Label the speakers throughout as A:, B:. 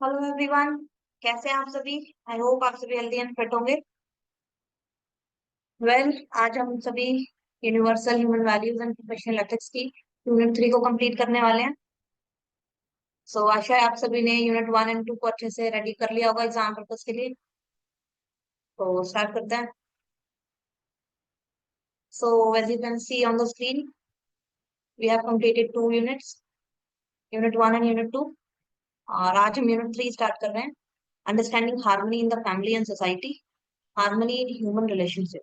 A: Hello everyone. कैसे हैं आप सभी? आई होप आप सभी हेल्दी एंड फिट होंगे। आज हम सभी universal human values and professional ethics की यूनिट 3 को कंप्लीट करने वाले हैं। आशा है आप सभी ने यूनिट 1 एंड 2 को अच्छे से रेडी कर लिया होगा एग्जाम पर्पज के लिए। स्टार्ट करते हैं। As you can see on the screen, we have completed 2 units, unit 1 and unit 2। और आज हम यूनिट 3 स्टार्ट कर रहे हैं। Understanding harmony in the family and society, harmony in human relationship,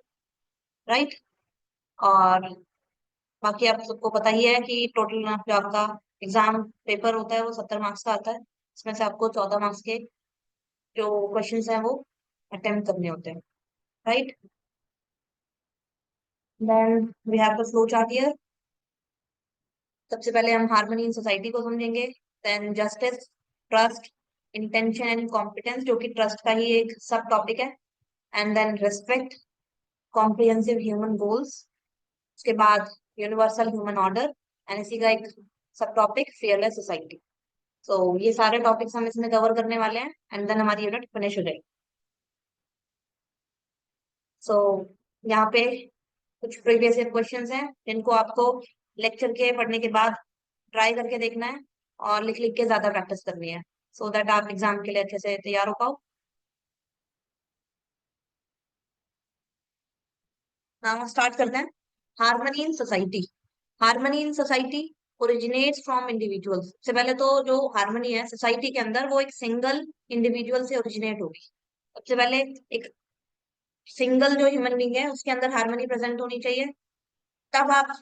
A: right. और बाकी आप सबको पता ही है कि टोटल जो आपका एग्जाम पेपर होता है वो 70 मार्क्स का आता है। इसमें से आपको 14 मार्क्स के जो क्वेश्चंस हैं वो अटेम्प्ट करने होते हैं, right. Then we have the flow chart here. सबसे पहले हम हार्मनी इन सोसाइटी को समझेंगे, then justice, trust, intention and competence, जो कि ट्रस्ट का ही एक सब टॉपिक है, and then respect, comprehensive human goals. उसके बाद यूनिवर्सल ह्यूमन ऑर्डर, एंड इसी का एक सब टॉपिक फियरलेस सोसाइटी। ये सारे टॉपिक्स हम इसमें कवर करने वाले हैं, एंड देन हमारी यूनिट फिनिश हो जाएगी। सो यहाँ पे कुछ प्रीवियस ईयर क्वेश्चंस हैं जिनको आपको लेक्चर के पढ़ने के बाद ट्राई करके देखना है और लिख लिख के ज्यादा प्रैक्टिस करनी है, सो दैट आप एग्जाम के लिए अच्छे से तैयार हो पाओ। नाउ स्टार्ट करते हैं। Harmony in society. Harmony in society originates from individuals. सबसे पहले तो जो हार्मनी है सोसाइटी के अंदर वो एक सिंगल इंडिविजुअल से ओरिजिनेट होगी। सबसे पहले एक सिंगल जो ह्यूमन बींग है उसके अंदर हार्मनी प्रेजेंट होनी चाहिए, तब आप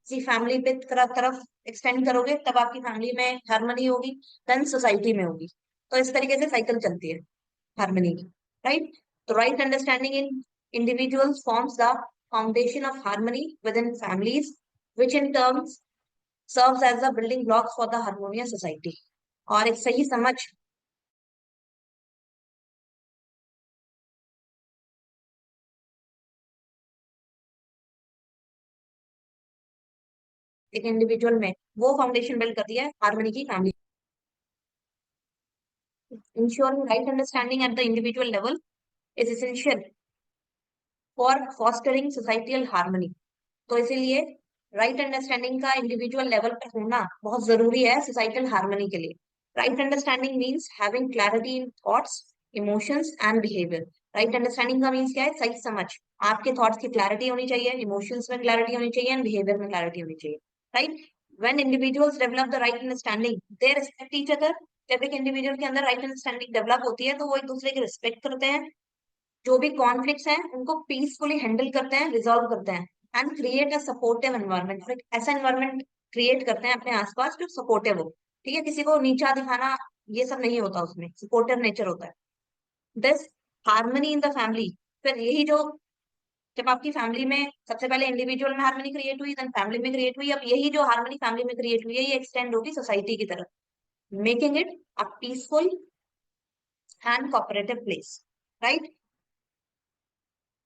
A: किसी फैमिली पे तरफ एक्सटेंड करोगे, तब आपकी फैमिली में हार्मनी होगी, देन सोसाइटी में होगी। तो इस तरीके से साइकिल चलती है हार्मनी की, राइट। तो right understanding in individuals forms the foundation of harmony within families, which in terms serves as the building blocks for the harmonious society. और एक सही समझ एक इंडिविजुअल में वो फाउंडेशन बिल्ड करती है हार्मनी की family. Ensuring right understanding at the individual level is essential for fostering societal harmony. तो इसीलिए राइट अंडरस्टैंडिंग का इंडिविजुअल लेवल पर होना बहुत जरूरी है सोसाइटल हार्मनी के लिए। Right understanding means having clarity in thoughts, emotions and behaviour. Right understanding का मीन्स क्या है? सही समझ। आपके थॉट्स की क्लैरिटी होनी चाहिए, इमोशंस में क्लैरिटी होनी चाहिए, एंड बिहेवियर में क्लैरिटी होनी चाहिए, right. when individuals develop the right understanding they respect each other। जब एक इंडिविजुअल के अंदर राइट अंडरस्टैंडिंग डेवलप होती है तो वो एक दूसरे की रिस्पेक्ट करते हैं, जो भी कॉन्फ्लिक्ट्स हैं उनको पीसफुली हैंडल करते हैं, रिजॉल्व करते हैं, and create a supportive environment. और एक ऐसा एनवायरनमेंट क्रिएट करते हैं अपने आसपास जो सपोर्टिव हो। ठीक है, किसी को नीचा दिखाना ये सब नहीं होता, उसमें सपोर्टिव नेचर होता है। This harmony in the family, फिर यही जो जब आपकी फैमिली में सबसे पहले इंडिविजुअल में हार्मनी क्रिएट हुई, देन फैमिली में क्रिएट हुई, अब यही जो हार्मनी फैमिली में क्रिएट हुई है ये एक्सटेंड होगी सोसाइटी की तरफ, making it a peaceful and cooperative place, right.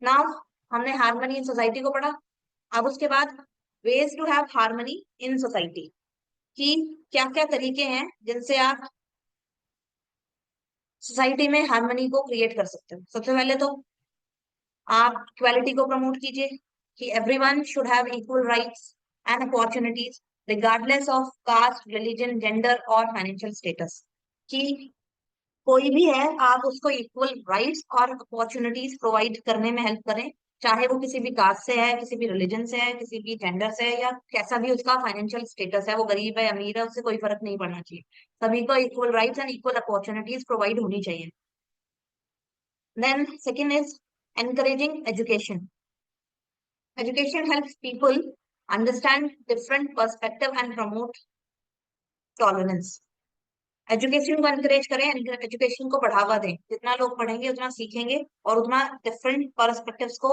A: Now हमने हार्मनी इन सोसाइटी को पढ़ा। अब उसके बाद ways to have harmony in society, कि क्या क्या तरीके हैं जिनसे आप सोसाइटी में हार्मनी को क्रिएट कर सकते हो। सबसे पहले तो आप इक्वालिटी को प्रमोट कीजिए, कि everyone should have equal rights and opportunities regardless of caste, religion, gender और फाइनेंशियल स्टेटस। कि कोई भी है आप उसको इक्वल राइट्स और अपॉर्चुनिटीज प्रोवाइड करने में हेल्प करें, चाहे वो किसी भी कास्ट से है, किसी भी रिलीजन से है, किसी भी जेंडर से है, या कैसा भी उसका फाइनेंशियल स्टेटस है, वो गरीब है अमीर है, उससे कोई फर्क नहीं पड़ना चाहिए। सभी को equal rights and equal opportunities provide होनी चाहिए। Then second is encouraging education. Education helps people understand different perspective and promote tolerance. Education को एनकरेज करें, एजुकेशन को बढ़ावा दें। जितना लोग पढ़ेंगे उतना सीखेंगे और उतना डिफरेंट पर्सपेक्टिव्स को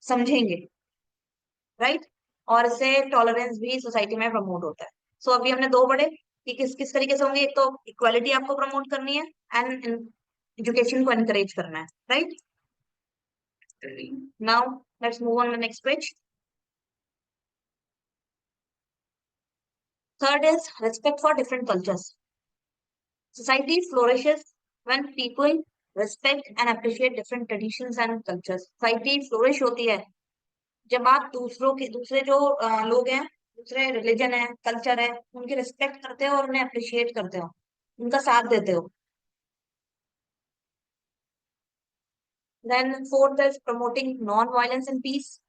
A: समझेंगे, राइट। और इससे टॉलरेंस भी सोसाइटी में प्रमोट होता है। अभी हमने दो पढ़े कि किस किस तरीके से होंगे। एक तो इक्वालिटी आपको प्रमोट करनी है, एंड एजुकेशन को एनकरेज करना है, right. Now let's move on the next page. Third is respect for different cultures. Society flourishes when people respect and appreciate different traditions and cultures. Society flourish होती है जब आप दूसरे जो लोग हैं, दूसरे रिलीजन है, कल्चर है, उनकी रिस्पेक्ट करते हो और उन्हें अप्रिशिएट करते हो, उनका साथ देते हो. Then fourth is promoting non-violence and peace.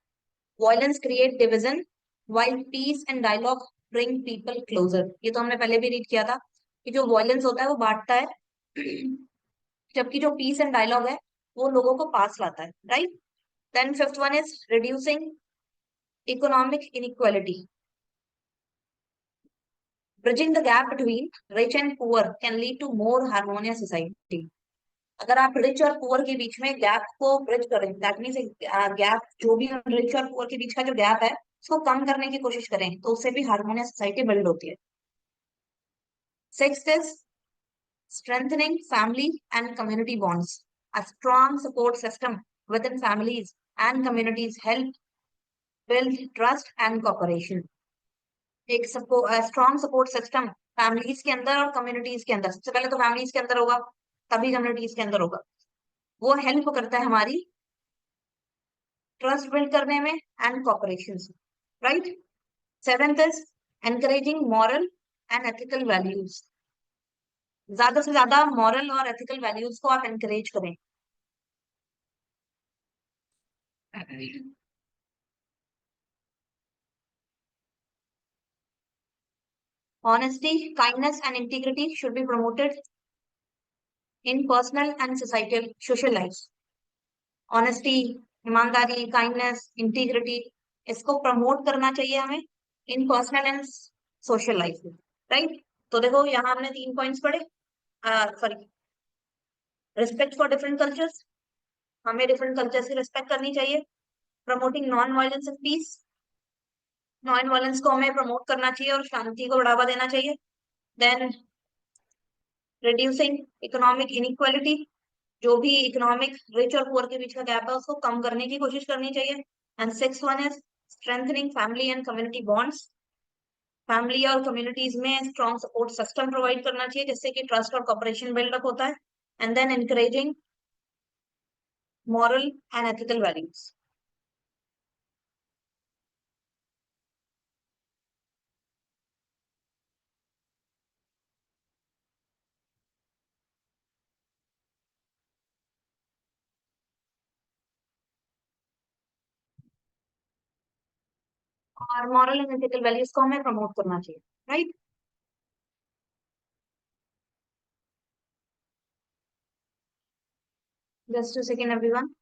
A: Violence create division, while peace and dialogue bring people closer. ये तो हमने पहले भी रीड किया था कि जो violence होता है वो बांटता है, जबकि जो peace and dialogue है वो लोगों को पास लाता है, right? Then fifth one is reducing economic inequality. Bridging the gap between rich and poor can lead to more harmonious society. अगर आप रिच और पुअर के बीच में गैप को ब्रिज करें, दैट मीन्स गैप, जो भी रिच और पुअर के बीच का जो गैप है उसको कम करने की कोशिश करें, तो उससे भी हार्मोनियस सोसाइटी बिल्ड होती है. Sixth is strengthening family and community bonds. A strong support system within families and communities help build trust and cooperation. एक स्ट्रॉन्ग सपोर्ट सिस्टम फैमिलीज के अंदर और कम्युनिटीज के अंदर, सबसे पहले तो फैमिलीज के अंदर होगा, तभी कम्युनिटीज के अंदर होगा, वो हेल्प करता है हमारी ट्रस्ट बिल्ड करने में and cooperation, right. Seventh is encouraging moral and ethical values. ज्यादा से ज्यादा मॉरल और एथिकल वैल्यूज को आप एनकरेज करें. Honesty, kindness, and integrity should be promoted in personal and societal social life. Honesty, ईमानदारी, काइंडनेस, इंटीग्रिटी, इसको प्रमोट करना चाहिए हमें in personal and social life में, राइट. तो देखो यहाँ हमने 3 पॉइंट्स पढ़े. Sorry, respect for different cultures, हमें डिफरेंट कल्चर्स की रिस्पेक्ट करनी चाहिए. Promoting non violence and peace, non violence को हमें प्रमोट करना चाहिए और शांति को बढ़ावा देना चाहिए. देन रिड्यूसिंग इकोनॉमिक इनइक्वालिटी, जो भी इकोनॉमिक रिच और पुअर के बीच का गैप है उसको कम करने की कोशिश करनी चाहिए. And six one is strengthening family and community bonds. Family और कम्युनिटीज में स्ट्रॉन्ग सपोर्ट सिस्टम प्रोवाइड करना चाहिए जिससे कि ट्रस्ट और कॉपरेशन बिल्डअप होता है. And then encouraging moral and ethical values. और मॉरल एंड एथिकल वैल्यूज को हमें प्रमोट करना चाहिए, right. Just a second everyone.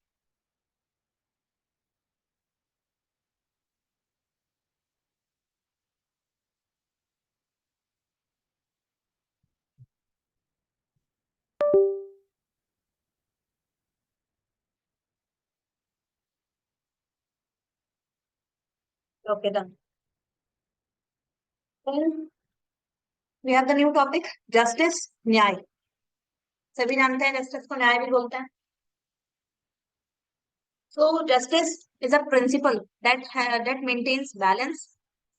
A: Okay done. We have the new topic justice, न्याय. सभी जानते हैं जस्टिस को न्याय भी बोलते हैं. So justice is a principle that maintains balance,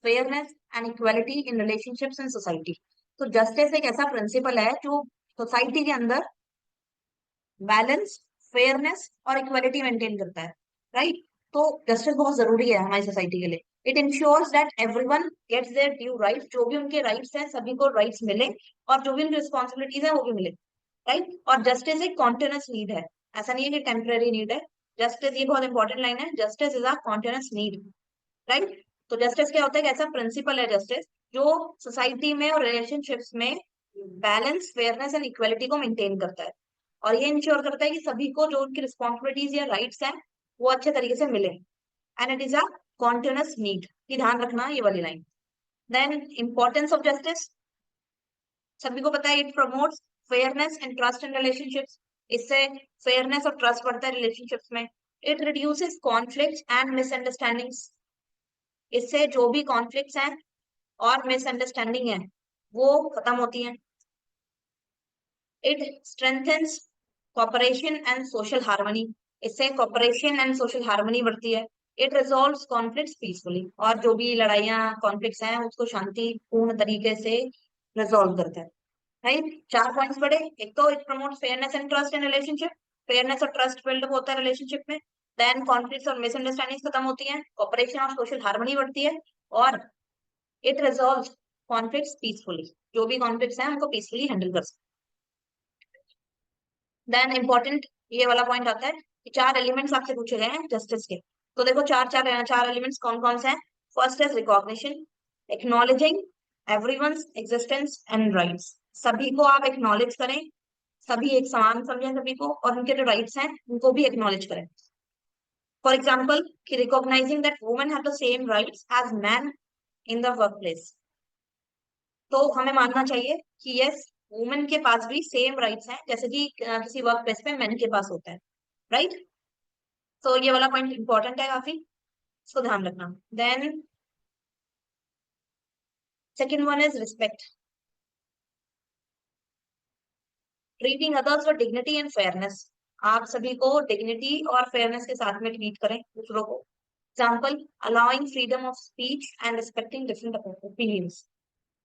A: fairness, and equality in relationships and society. तो justice एक ऐसा principle है जो society के अंदर बैलेंस, फेयरनेस और इक्वालिटी मेंटेन करता है, राइट. तो जस्टिस बहुत जरूरी है हमारी सोसाइटी के लिए. It ensures that everyone gets their due right, जो भी उनके राइट्स हैं सभी को राइट्स मिले, और जो भी उनकी रिस्पॉन्सिबिलिटीज है वो भी मिले, राइट. और जस्टिस एक कॉन्टिन्यूस नीड है, ऐसा नहीं है कि टेम्पररी नीड है. जस्टिस, ये बहुत इंपॉर्टेंट लाइन है, justice is a continuous need, right. तो जस्टिस क्या होता है, एक ऐसा प्रिंसिपल है जस्टिस जो सोसाइटी में और रिलेशनशिप्स में बैलेंस, फेयरनेस एंड इक्वालिटी को मेंटेन करता है, और ये इंश्योर करता है कि सभी को जो उनकी रिस्पॉन्सिबिलिटीज या राइट्स हैं वो अच्छे तरीके से मिले. And it is a continuous need, की ध्यान रखना ये वाली line. Then importance of justice, सभी को पता है, it promotes fairness and trust in relationships. इससे फेयरनेस और ट्रस्ट बढ़ता है रिलेशनशिप्स में. It reduces conflicts and misunderstandings. इससे जो भी कॉन्फ्लिक्ट्स हैं और मिसअंडरस्टैंडिंग है वो खत्म होती हैं. It strengthens cooperation and social harmony. इससे कॉपरेशन एंड सोशल हार्मनी बढ़ती है. इट रिजॉल्व्स कॉन्फ्लिक्ट्स पीसफुली, और जो भी लड़ाइयाँ कॉन्फ्लिक्ट्स हैं उसको शांतिपूर्ण तरीके से रिजॉल्व करता है. राइट। 4 पॉइंट्स पढ़े। एक तो it promotes fairness and trust in relationship, fairness और ट्रस्ट बिल्ड होता है रिलेशनशिप में। देन कॉन्फ्लिक्ट्स और मिसअंडरस्टैंडिंग्स खत्म होती हैं, कोऑपरेशन और सोशल हार्मनी बढ़ती है, और इट रिजॉल्व्स कॉन्फ्लिक्ट्स पीसफुली, जो भी कॉन्फ्लिक्ट्स हैं उनको पीसफुली हैंडल कर सकते। देन इंपॉर्टेंट ये वाला पॉइंट आता है कि 4 एलिमेंट्स आपसे पूछे गए हैं जस्टिस के। तो देखो चार चार चार एलिमेंट्स कौन कौन से हैं। First is recognition, acknowledging everyone's existence and rights. सभी को आप एक्नॉलेज करें, सभी एक समान समझें सभी को, और उनके जो राइट्स हैं उनको भी एक्नॉलेज करें। फॉर एग्जाम्पल कि recognising that women have the same rights as man in the work place. तो हमें मानना चाहिए कि यस, वुमेन के पास भी सेम राइट्स हैं जैसे कि किसी वर्क प्लेस पे मैन के पास होता है। राइट। तो ये वाला पॉइंट इंपॉर्टेंट है काफी, इसको ध्यान रखना। Then second one is respect, treating others with dignity and fairness. आप सभी को डिग्निटी और फेयरनेस के साथ में ट्रीट करें दूसरों को। Example, allowing freedom of speech and respecting different opinions.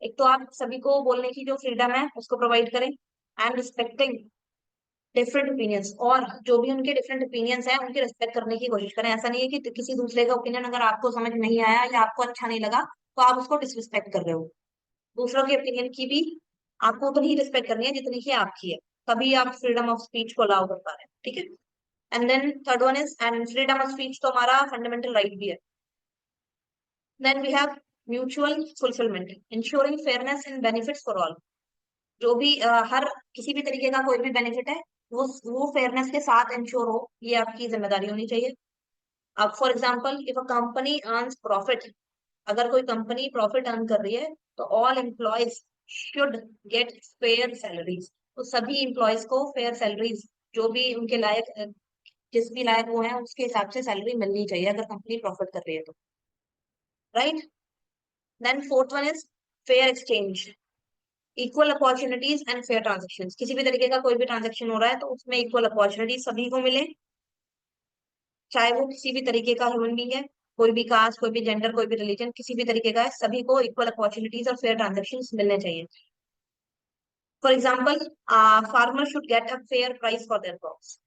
A: एक तो आप सभी को बोलने की जो फ्रीडम है उसको प्रोवाइड करें, एंड रिस्पेक्टिंग डिफरेंट ओपिनियंस, और जो भी उनके डिफरेंट ओपिनियंस हैं उनकी रिस्पेक्ट करने की कोशिश करें। ऐसा नहीं है कि किसी दूसरे का ओपिनियन अगर आपको समझ नहीं आया या आपको अच्छा नहीं लगा तो आप उसको डिसरिस्पेक्ट कर रहे हो। दूसरों के ओपिनियन की भी आपको उतनी ही रिस्पेक्ट करनी है जितनी की आपकी है, तभी आप फ्रीडम ऑफ स्पीच को अलाउ कर पा रहे हैं। ठीक है। And then third one is, and freedom of speech तो हमारा फंडामेंटल राइट भी है। Then we have mutual fulfilment, ensuring fairness and benefits for all. जो भी हर किसी भी तरीके का कोई भी बेनिफिट है वो फेयरनेस के साथ इंश्योर हो, ये आपकी जिम्मेदारी होनी चाहिए। अब for example if a company earns profit, अगर कोई कंपनी प्रॉफिट अर्न कर रही है तो all employees should get fair salaries. तो सभी एम्प्लॉयज को फेयर सैलरीज, जो भी उनके लायक जिस भी लायक वो है उसके हिसाब से सैलरी मिलनी चाहिए अगर कंपनी प्रॉफिट कर रही है तो। Right. Then fourth one is fair exchange, equal opportunities and fair transaction. किसी भी तरीके का कोई भी ट्रांजेक्शन हो रहा है तो उसमें इक्वल अपॉर्चुनिटी सभी को मिले, चाहे वो किसी भी तरीके का ह्यूमन बीइंग है, कोई भी कास्ट, कोई भी जेंडर, कोई भी रिलीजन, किसी भी तरीके का है, सभी को इक्वल अपॉर्चुनिटीज और फेयर ट्रांजेक्शन मिलने चाहिए। For example, farmer should get a fair price for their crops.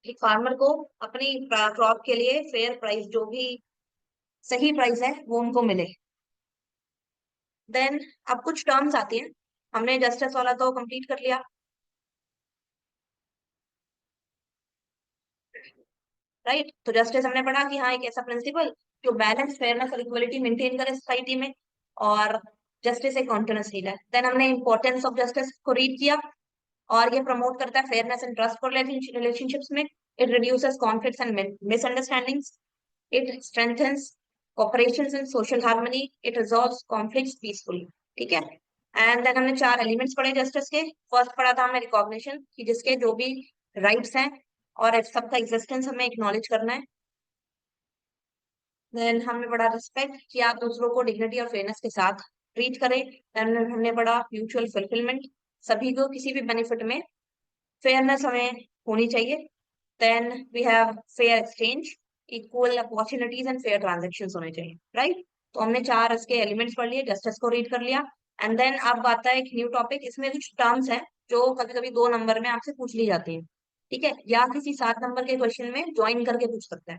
A: एक फार्मर को अपनी क्रॉप के लिए फेयर प्राइस, जो भी सही प्राइस है वो उनको मिले। देन अब कुछ टर्म्स आती हैं, हमने जस्टिस वाला तो कंप्लीट कर लिया। राइट। तो जस्टिस हमने पढ़ा कि हाँ एक ऐसा प्रिंसिपल जो बैलेंस, फेयरनेस और इक्वलिटी मेंटेन करे सोसाइटी में, और जस्टिस एक कॉन्टिन्यूस हील है। देन हमने इंपॉर्टेंस ऑफ जस्टिस को रीड किया, और ये प्रमोट करता है fairness and trust for relationships में। It reduces conflicts and misunderstandings, it strengthens cooperation and social harmony, it resolves conflicts peacefully. ठीक है। एंड देन हमने 4 एलिमेंट्स पढ़े जस्टिस के। फर्स्ट पढ़ा था हमें रिकॉग्निशन, कि जिसके जो भी राइट्स हैं और सबका एग्जिस्टेंस हमें एक्नॉलेज करना है। देन हमने पढ़ा रिस्पेक्ट, कि आप दूसरों को डिग्निटी और फेयरनेस के साथ ट्रीट करें। देन हमने पढ़ा म्यूचुअल फुलफिलमेंट, सभी को किसी भी बेनिफिट में फेयरनेस हमें होनी चाहिए। Then we have fair exchange, equal opportunities and fair transaction होने चाहिए। राइट। तो हमने 4 इसके एलिमेंट्स पढ़ लिए, जस्टिस को रीड कर लिया। एंड देन अब आता है एक न्यू टॉपिक, इसमें कुछ टर्म्स हैं जो कभी कभी 2 नंबर में आपसे पूछ ली जाती हैं। ठीक है, या किसी 7 नंबर के क्वेश्चन में ज्वाइन करके पूछ सकता है।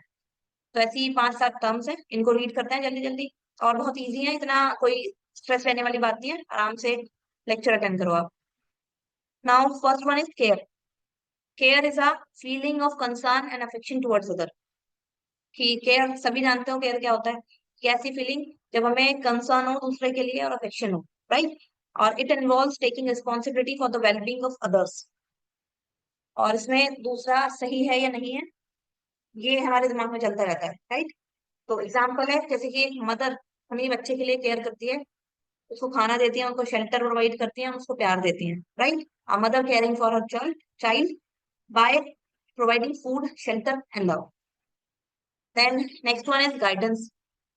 A: तो ऐसी ही 5-7 टर्म्स हैं, इनको रीड करते हैं जल्दी जल्दी, और बहुत इजी है, इतना कोई स्ट्रेस लेने वाली बात नहीं है, आराम से लेक्चर अटेंड करो आप। Now first one is care. Care is a feeling of concern and affection towards other. कि केयर सभी जानते हो केयर क्या होता है, कैसी फीलिंग, जब हमें कंसर्न हो दूसरे के लिए और अफेक्शन हो। राइट। और it involves taking responsibility for the wellbeing of others. और इसमें दूसरा सही है या नहीं है ये हमारे दिमाग में चलता रहता है। राइट। तो एग्जाम्पल है, जैसे कि एक मदर अपने बच्चे के लिए केयर करती है, उसको खाना देती है, उनको शेल्टर प्रोवाइड करती है, उसको प्यार देती है। Right. A mother caring for her child by providing food, shelter and love. Then next one is guidance.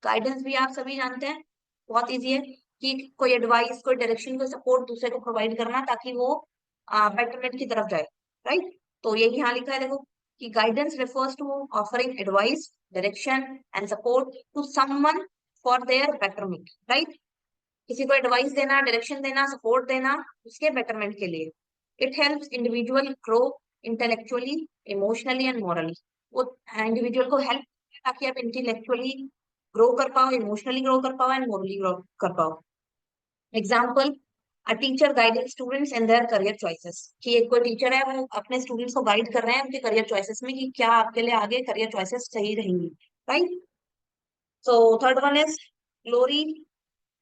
A: Guidance भी आप सभी जानते हैं, बहुत इजी है, कि कोई एडवाइस, कोई डायरेक्शन, कोई सपोर्ट दूसरे को प्रोवाइड करना ताकि वो बेटरमेंट की तरफ जाए। राइट। तो यही यहाँ लिखा है देखो, कि guidance refers to offering advice, direction and support to someone for their betterment. Right. किसी को एडवाइस देना, डायरेक्शन देना, सपोर्ट देना उसके बेटरमेंट के लिए। It helps individual grow intellectually, emotionally and morally. वो इंडिविजुअल को हेल्प ताकि आप इंटेलेक्चुअली ग्रो कर पाओ, इमोशनली ग्रो कर पाओ एंड मॉरली ग्रो कर पाओ। Example, a teacher guiding students in their career choices, कि एक कोई टीचर है वो अपने स्टूडेंट्स को गाइड कर रहे हैं उनके करियर चॉइसेस में कि क्या आपके लिए आगे करियर चॉइसेस सही रहेंगी, right. So third one is glory.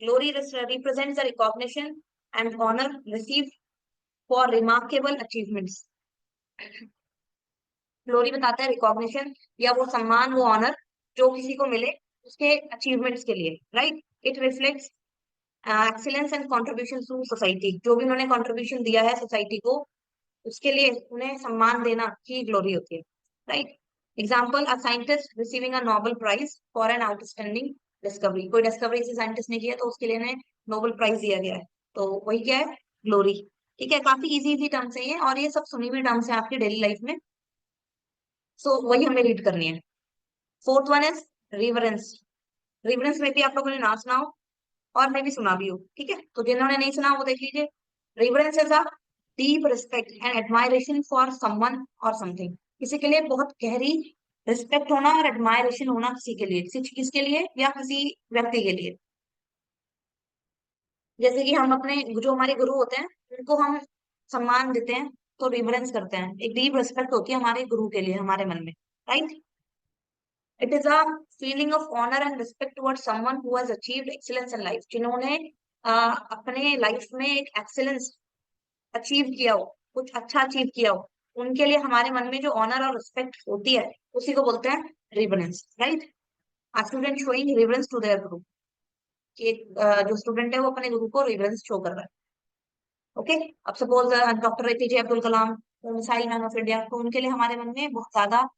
A: Glory represents the recognition and honor received for remarkable achievements. Glory बताता है रिकॉग्निशन या वो सम्मान, वो ऑनर जो किसी को मिले उसके अचीवमेंट्स के लिए, right. It reflects excellence and contribution to society, जो भी उन्होंने कंट्रीब्यूशन दिया है सोसाइटी को उसके लिए उन्हें सम्मान देना ही ग्लोरी होती है, right. Example, a scientist receiving a Nobel prize for an outstanding discovery, कोई डिस्कवरी किसी साइंटिस्ट ने किया तो उसके लिए उन्हें नोबेल प्राइज दिया गया है, तो वही क्या है, ग्लोरी। ठीक है, काफी इजी इजी टर्म्स है ये, और ये सब सुनी हुई टर्म्स है आपकी डेली लाइफ में, सो वही हमें रीड करनी है। Fourth one is reverence. Reverence में भी आप लोगों ने ना सुना हो और मैं भी सुना भी हूँ, ठीक है, तो जिन्होंने नहीं सुना वो देख लीजिए। Reverence is a deep respect and admiration for someone और समथिंग, किसी के लिए बहुत गहरी रिस्पेक्ट होना और एडमायरेशन होना किसी के लिए, किसी किसके लिए या किसी व्यक्ति के लिए। जैसे कि हम अपने जो हमारे गुरु होते हैं उनको हम सम्मान देते हैं, तो रिवरेंस करते हैं, एक डीप रिस्पेक्ट होती है हमारे गुरु के लिए हमारे मन में, right. It is a feeling of honour and respect towards someone who has achieved excellence in life, जिन्होंने अपने लाइफ में एक एक्सीलेंस अचीव किया हो, कुछ अच्छा अचीव किया हो, उनके लिए हमारे मन में जो ऑनर और रिस्पेक्ट होती है उसी को बोलते हैं reverence, right. A student showing reverence to their guru, कि जो स्टूडेंट है वो अपने गुरु को रिवरेंस शो कर रहा है, ओके। अब suppose doctor APJ Abdul Kalam, missile man of India, तो उनके लिए हमारे मन में बहुत ज्यादा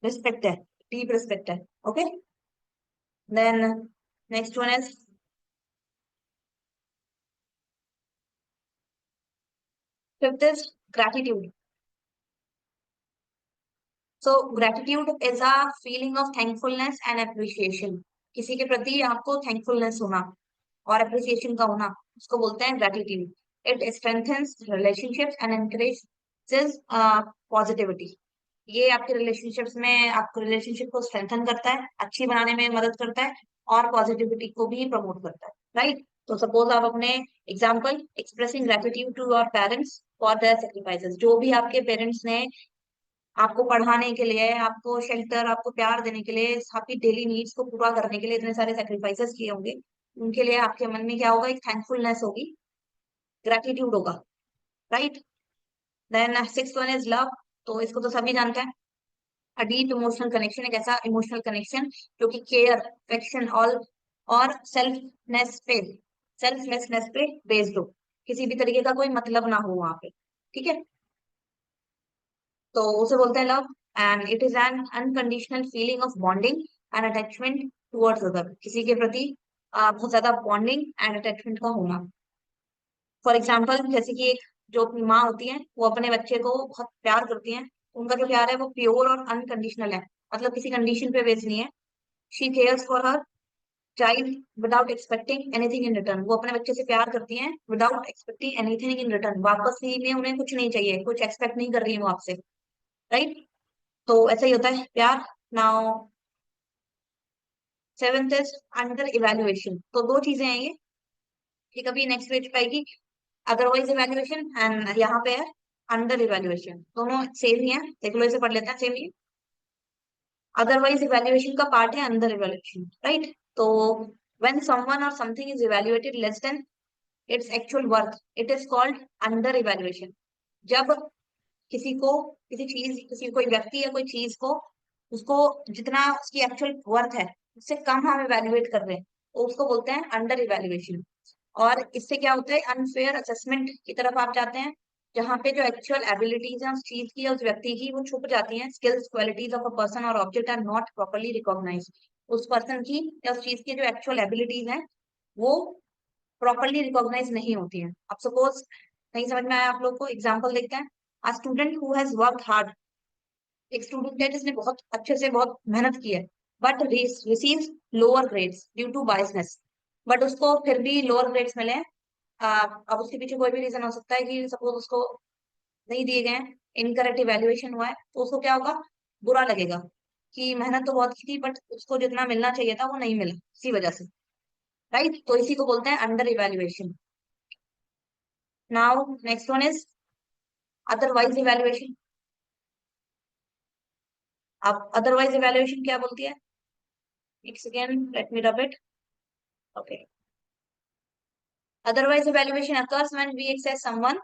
A: रिस्पेक्ट है, डीप रिस्पेक्ट है, okay. Then next one is fifth is gratitude. So gratitude is a feeling of thankfulness and appreciation, किसी के प्रति आपको थैंकफुलनेस होना और अप्रिसिएशन का होना, उसको बोलते हैं gratitude. It strengthens relationships and encourages positivity, ये आपके रिलेशनशिप्स में आपको रिलेशनशिप को स्ट्रेंथन करता है, अच्छी बनाने में मदद करता है और पॉजिटिविटी को भी प्रमोट करता है, राइट। तो सपोज आप अपने example, expressing gratitude to your parents for their sacrifices, जो भी आपके पेरेंट्स ने आपको पढ़ाने के लिए, आपको शेल्टर, आपको प्यार देने के लिए, आपकी डेली नीड्स को पूरा करने के लिए इतने सारे सेक्रीफाइसेस किए होंगे, उनके लिए आपके मन में क्या होगा, एक थैंकफुलनेस होगी, ग्रेटिट्यूड होगा, right. Then six one is love, तो इसको तो सभी जानते हैं। अ डीप इमोशनल कनेक्शन, एक ऐसा इमोशनल कनेक्शन जो कि केयर, अफेक्शन ऑल और सेल्फलेसनेस पे बेस्ड हो, किसी भी तरीके का कोई मतलब ना हो वहां पे, ठीक है, तो उसे बोलते हैं love. And it is an unconditional feeling of bonding and attachment towards other, किसी के प्रति बहुत ज्यादा बॉन्डिंग एंड अटैचमेंट का होना। फॉर एग्जाम्पल, जैसे कि एक जो अपनी माँ होती है वो अपने बच्चे को बहुत प्यार करती है, उनका जो प्यार है वो प्योर और अनकंडीशनल है, मतलब किसी कंडीशन पे बेस्ड नहीं है। She cares for her child without expecting anything in return, वो अपने बच्चे से प्यार करती हैं without expecting anything in return, वापस ही में उन्हें कुछ नहीं चाहिए, कुछ एक्सपेक्ट नहीं कर रही है वो आपसे, राइट। तो ऐसा ही होता है प्यार। Now seventh is under evaluation, तो दो चीजें हैं ये, कि कभी नेक्स्ट पेज पे आएगी अदरवाइज इवेल्युएशन एंड यहाँ पे है अंडर इवेल्युएशन, दोनों सेम ही है, देख लो इसे पढ़ लेते हैं, सेम ही। अदरवाइज इवेल्युएशन का पार्ट है अंडर इवेल्युएशन, राइट। तो व्हेन समवन और something is evaluated less than its actual worth, it is called under evaluation. जब किसी को, किसी चीज, किसी कोई व्यक्ति या कोई चीज को, उसको जितना उसकी एक्चुअल वर्थ है उससे कम हम इवेल्युएट कर रहे हैं, तो उसको बोलते हैं अंडर इवेल्युएशन। और इससे क्या होता है, अनफेयर असेसमेंट की तरफ आप जाते हैं, जहाँ पे जो एक्चुअल एबिलिटीज है उस चीज की या उस व्यक्ति की वो छुप जाती हैं, skills qualities of a person और object are not properly recognise, उस पर्सन की या उस चीज की जो एक्चुअल एबिलिटीज हैं वो प्रॉपर्ली रिकॉग्नाइज नहीं होती हैं। अब सपोज नहीं समझ में आया आप लोग को, एग्जाम्पल देखते हैं। A student who has work hard, एक स्टूडेंट है जिसने बहुत अच्छे से बहुत मेहनत की है, but receives lower grades due to biasness, but उसको फिर भी लोअर ग्रेड्स मिले हैं। अब उसके पीछे कोई भी रीजन हो सकता है कि सपोज उसको नहीं दिए गए हैं, इनकरेक्ट इवेल्युएशन हुआ है, तो उसको क्या होगा, बुरा लगेगा कि मेहनत तो बहुत की थी बट उसको जितना मिलना चाहिए था वो नहीं मिला इसी वजह से। राइट, तो इसी को बोलते हैं under evaluation. Now next one is otherwise evaluation. अब अदरवाइज इवेल्युएशन क्या बोलती है, एक second let me rub it. Okay, otherwise evaluation occurs when we assess someone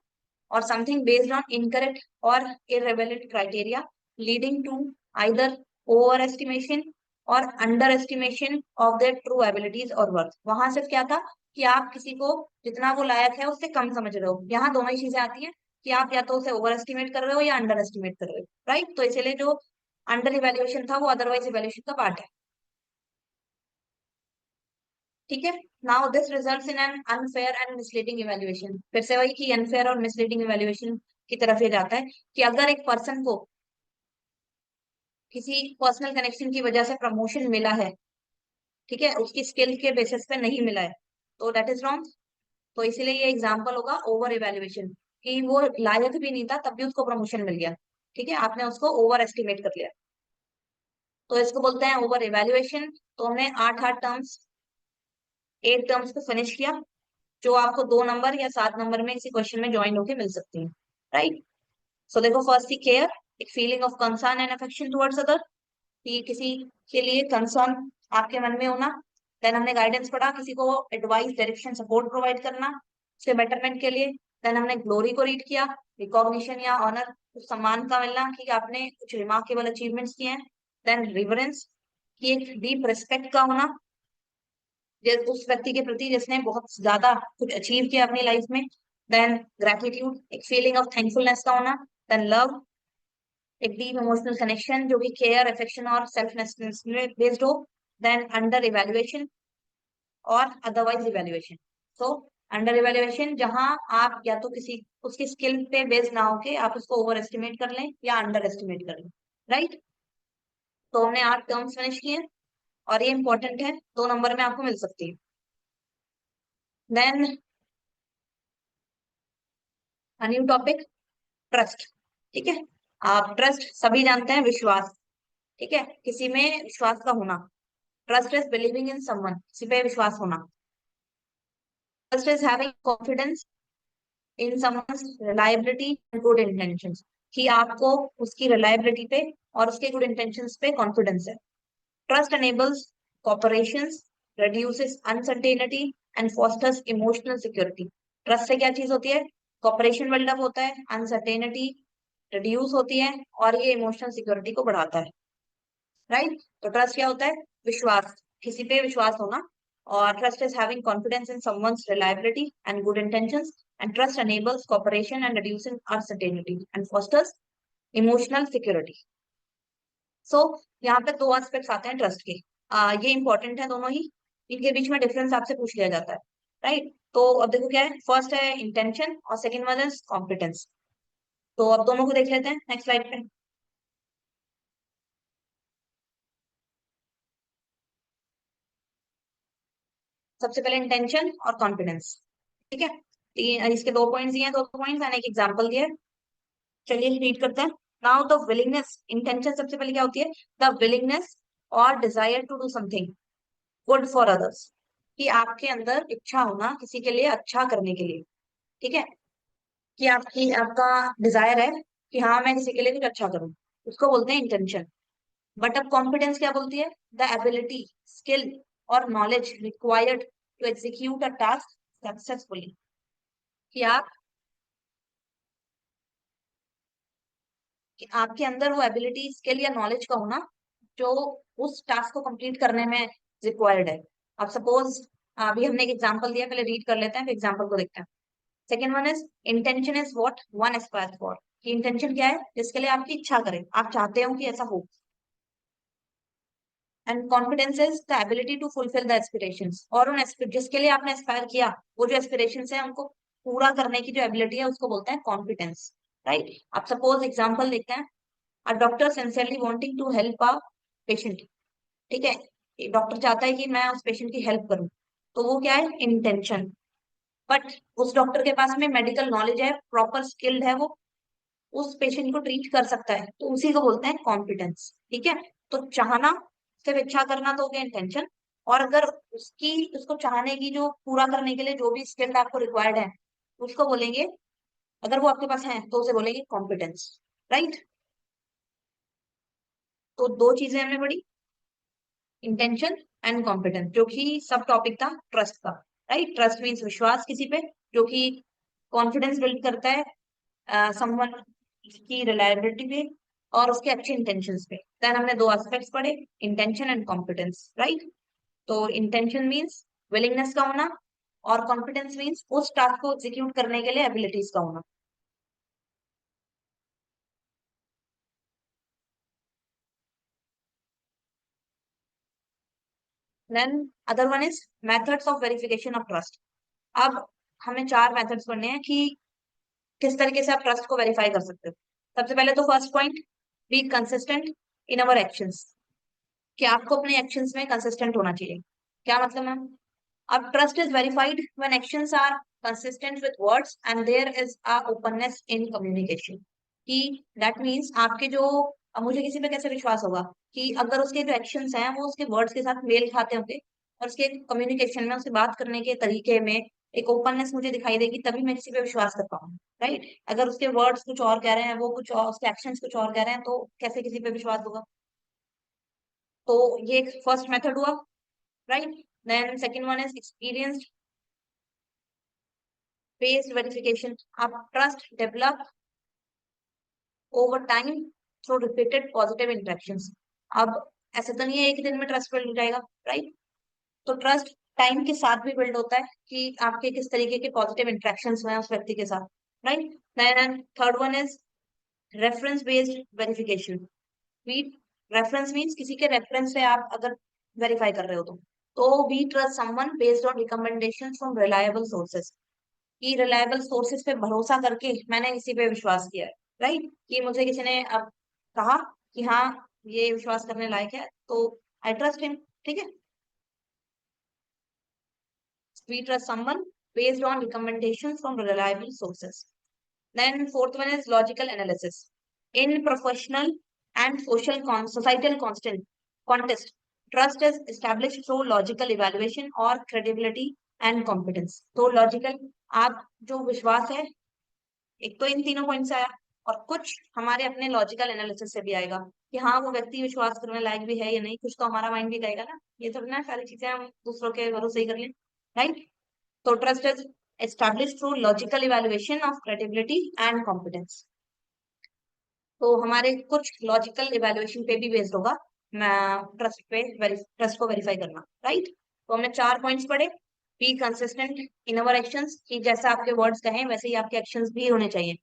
A: or something based on incorrect or irrelevant criteria, leading to either overestimation or underestimation of their true abilities or worth। वहां सिर्फ क्या था कि आप किसी को जितना वो लायक है उससे कम समझ रहे हो। यहाँ दोनों ही चीजें आती हैं कि आप या तो उसे ओवर एस्टिमेट कर रहे हो या अंडर एस्टिमेट कर रहे हो। राइट, तो इसीलिए जो अंडर इवेल्युएशन था वो अदरवाइज इवेल्युएशन का पार्ट है। ठीक है, now this results in an unfair and misleading evaluation. फिर से वही कि अनफेयर और मिसलीडिंग इवेल्युएशन की तरफ ये जाता है कि अगर एक पर्सन को किसी पर्सनल कनेक्शन की वजह से प्रमोशन मिला है, ठीक है, उसकी स्किल के बेसिस पे नहीं मिला है, तो दैट इज रॉन्ग। तो इसीलिए ये एग्जांपल होगा ओवर इवेल्युएशन, कि वो लायक भी नहीं था तब भी उसको प्रमोशन मिल गया। ठीक है, आपने उसको ओवर एस्टिमेट कर लिया, तो इसको बोलते हैं ओवर इवेल्युएशन। तो हमने 8 टर्म्स 8 टर्म्स को फिनिश किया, जो आपको 2 नंबर या 7 नंबर में किसी क्वेश्चन में ज्वाइन होके मिल सकती है। राइट, सो देखो, फर्स्ट थी केयर, एक feeling of concern and affection towards other, कि किसी के लिए कंसर्न आपके मन में होना। देन हमने गाइडेंस पढ़ा, किसी को एडवाइस डायरेक्शन सपोर्ट प्रोवाइड करना उसके बेटरमेंट के लिए। देन हमने ग्लोरी को रीड किया, रिकॉग्निशन या ऑनर, कुछ सम्मान का मिलना कि आपने कुछ रिमार्केबल अचीवमेंट्स किए हैं। देन रिवरेंस, कि एक डीप रिस्पेक्ट का होना उस व्यक्ति के प्रति जिसने बहुत ज्यादा कुछ अचीव किया अपनी लाइफ में। देन ग्रेटिट्यूड, एक फीलिंग ऑफ थैंकफुलनेस का होना। देन लव, एक डीप इमोशनल कनेक्शन जो कि केयर, अफेक्शन और सेल्फनेस में बेस्ड हो। देन अंडर इवेल्युएशन और otherwise evaluation. So under evaluation जहां आप या तो किसी उसकी स्किल पे बेस्ड ना होके आप उसको ओवर एस्टिमेट कर लें या अंडर एस्टिमेट कर लें। राइट, तो हमने 8 टर्म्स फिनिश किए, और ये इंपॉर्टेंट है, 2 नंबर में आपको मिल सकती है। Then new topic, trust. ठीक है, आप ट्रस्ट सभी जानते हैं, विश्वास। ठीक है, किसी में विश्वास का होना। Trust is believing in someone, किसी पे विश्वास होना। Trust is having confidence in someone's reliability and good intentions, कि आपको उसकी रिलायबिलिटी पे और उसके गुड इंटेंशंस पे कॉन्फिडेंस है। Trust enables cooperations, reduces uncertainty and fosters emotional security। Trust से क्या चीज होती है, कॉपरेशन बिल्डअप होता है, अनसर्टेनिटी रिड्यूस होती है, और ये इमोशनल सिक्योरिटी को बढ़ाता है। राइट, तो ट्रस्ट क्या होता है, विश्वास, किसी पे विश्वास होना। और trust is having confidence in someone's reliability and good intentions, and trust enables cooperation and reducing uncertainty and fosters emotional security। सो यहाँ पे 2 एस्पेक्ट्स आते हैं ट्रस्ट के। ये इंपॉर्टेंट है दोनों ही, इनके बीच में डिफरेंस आपसे पूछ लिया जाता है। राइट, तो अब देखो क्या है, फर्स्ट है इंटेंशन और सेकंड वन इज कॉम्पिटेंस। तो अब दोनों को देख लेते हैं नेक्स्ट स्लाइड पे। सबसे पहले इंटेंशन और कॉन्फिडेंस। ठीक है, इसके 2 पॉइंट्स दिए हैं, 2 पॉइंट्स एंड एक एग्जाम्पल दिया है। चलिए रीड करते हैं। नाउ द विलिंगनेस, इंटेंशन सबसे पहले क्या होती है, द विलिंगनेस और desire to do something good for others, कि आपके अंदर इच्छा होना किसी के लिए अच्छा करने के लिए। ठीक है, कि आपकी आपका डिजायर है कि हाँ मैं किसी के लिए कुछ अच्छा करूं, उसको बोलते हैं इंटेंशन। बट अब कॉन्फिडेंस क्या बोलती है, द एबिलिटी, स्किल और knowledge required to execute a task successfully, कि आप कि आपके अंदर वो एबिलिटी, स्किल या नॉलेज का होना जो उस टास्क को कंप्लीट करने में रिक्वायर्ड है। अब सपोज अभी हमने एक एग्जांपल दिया, पहले रीड कर लेते हैं फिर एग्जांपल को देखते हैं। Second one is intention is what one Aspire for, कि इंटेंशन क्या है, जिसके लिए आपकी इच्छा करें, आप चाहते हो कि ऐसा हो। And confidence is the ability to fulfil the aspirations, और उन जिसके लिए आपने एस्पायर किया वो जो एस्पिरेशंस है उनको पूरा करने की जो एबिलिटी है उसको बोलते हैं कॉन्फिडेंस। राइट, आप सपोज एग्जांपल देखते हैं, a doctor sincerely wanting to help a patient. ठीक है, डॉक्टर चाहता है कि मैं उस पेशेंट की हेल्प करूं, तो वो क्या है, इंटेंशन। बट उस डॉक्टर के पास में मेडिकल नॉलेज है, प्रॉपर स्किल्ड है, वो उस पेशेंट को ट्रीट कर सकता है, तो उसी को बोलते हैं कॉम्पिटेंस। ठीक है, तो चाहना, सिर्फ इच्छा करना तो हो गया इंटेंशन। और अगर उसको चाहने की, जो पूरा करने के लिए जो भी स्किल्ड आपको रिक्वायर्ड है, उसको बोलेंगे, अगर वो आपके पास है तो उसे बोलेंगे कॉम्पिटेंस। राइट, तो दो चीजें हमने पढ़ी, इंटेंशन एंड कॉम्पिटेंस, जो कि सब टॉपिक था ट्रस्ट का। राइट, ट्रस्ट मीन्स विश्वास किसी पे, जो कि कॉन्फिडेंस बिल्ड करता है समवन की रिलायबिलिटी पे और उसके अच्छे इंटेंशंस पे। देन हमने दो एस्पेक्ट्स पढ़े, इंटेंशन एंड कॉम्पिटेंस। राइट, तो इंटेंशन मीन्स विलिंगनेस का होना, और कॉम्पिटेंस मीन्स उस टास्क को एग्जीक्यूट करने के लिए एबिलिटीज का होना। Then other one is methods of verification of trust. अब हमें चार मेथड्स पढ़ने हैं कि किस तरीके से आप ट्रस्ट को वेरीफाई कर सकते हो। सबसे पहले तो first point, be consistent in our actions, कि आपको अपने एक्शंस में कंसिस्टेंट होना चाहिए। क्या मतलब मैम? अब trust is verified when actions are consistent with words and there is a openness in communication. कि दैट मींस आपके जो, अब मुझे किसी पे कैसे विश्वास होगा कि अगर उसके जो एक्शंस हैं वो उसके वर्ड्स के साथ मेल खाते होंगे, और उसके कम्युनिकेशन में, उससे बात करने के तरीके में एक ओपननेस मुझे दिखाई देगी, तभी मैं किसी पे विश्वास कर पाऊंगी। राइट, अगर उसके वर्ड्स कुछ और कह रहे हैं, वो कुछ और, उसके एक्शंस कुछ और कह रहे हैं, तो कैसे किसी पे विश्वास होगा? तो ये एक फर्स्ट मेथड हुआ। Right, then second one is experience based verification. आप trust develop over time through repeated positive interactions. अब ऐसे तो नहीं है एक दिन में ट्रस्ट बिल्ड हो जाएगा। राइट, तो ट्रस्ट टाइम के साथ भी बिल्ड होता है कि आपके किस तरीके के पॉजिटिव इंटरेक्शंस हुए हैं उस व्यक्ति के साथ। Right, then third one is reference based verification. Reference means किसी के रेफरेंस से आप अगर वेरीफाई कर रहे हो, तो we trust someone based on recommendation from reliable sources. कि रिलायबल सोर्सेस पे भरोसा करके मैंने किसी पे विश्वास किया है। राइट, कि मुझे किसी ने अब कहा कि हाँ, ये विश्वास करने लायक है, तो आई ट्रस्ट हिम। ठीक है, we trust someone based on recommendations from reliable sources. Then fourth one is logical analysis. In professional and societal contest, trust is established through logical evaluation or credibility and competence. तो logical, आप जो विश्वास है, एक तो इन तीनों point से आया, और कुछ हमारे अपने लॉजिकल एनालिसिस से भी आएगा कि हाँ, वो व्यक्ति विश्वास करने लायक भी है या नहीं। कुछ तो हमारा माइंड भी कहेगा ना, ये सब ना सारी चीजें हम दूसरों के भरोसे ही कर लें। Right, so trust is established through logical evaluation of credibility and competence. तो हमारे कुछ लॉजिकल इवेल्युएशन पे भी बेस्ड होगा ट्रस्ट को वेरीफाई करना। राइट, तो हमने चार पॉइंट्स पढ़े। Be consistent in our actions, कि जैसा आपके वर्ड्स कहें वैसे ही आपके एक्शंस भी होने चाहिए।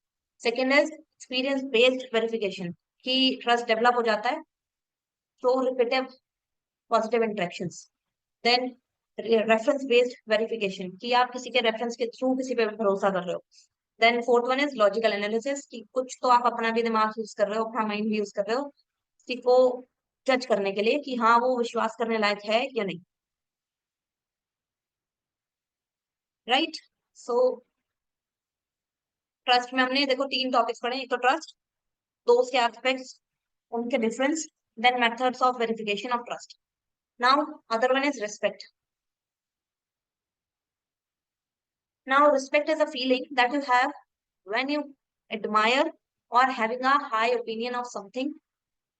A: Second is experience based verification, कि ट्रस्ट डेवलप हो जाता है through repeated positive interactions. Then reference based verification, कि आप किसी के रेफरेंस के थ्रू किसी पे भरोसा कर रहे हो। Then fourth one is logical analysis, कि कुछ तो आप अपना भी दिमाग यूज कर रहे हो, अपना माइंड भी यूज कर रहे हो किसी को जज करने के लिए कि हाँ, वो विश्वास करने लायक है या नहीं। राइट, सो ट्रस्ट में हमने देखो तीन टॉपिक्स पढ़े, एक तो ट्रस्ट, दो उसके एस्पेक्ट्स, उनके difference, then methods of verification of trust. Now other one is respect. Now, respect is a feeling that you have when you admire or having a high opinion of something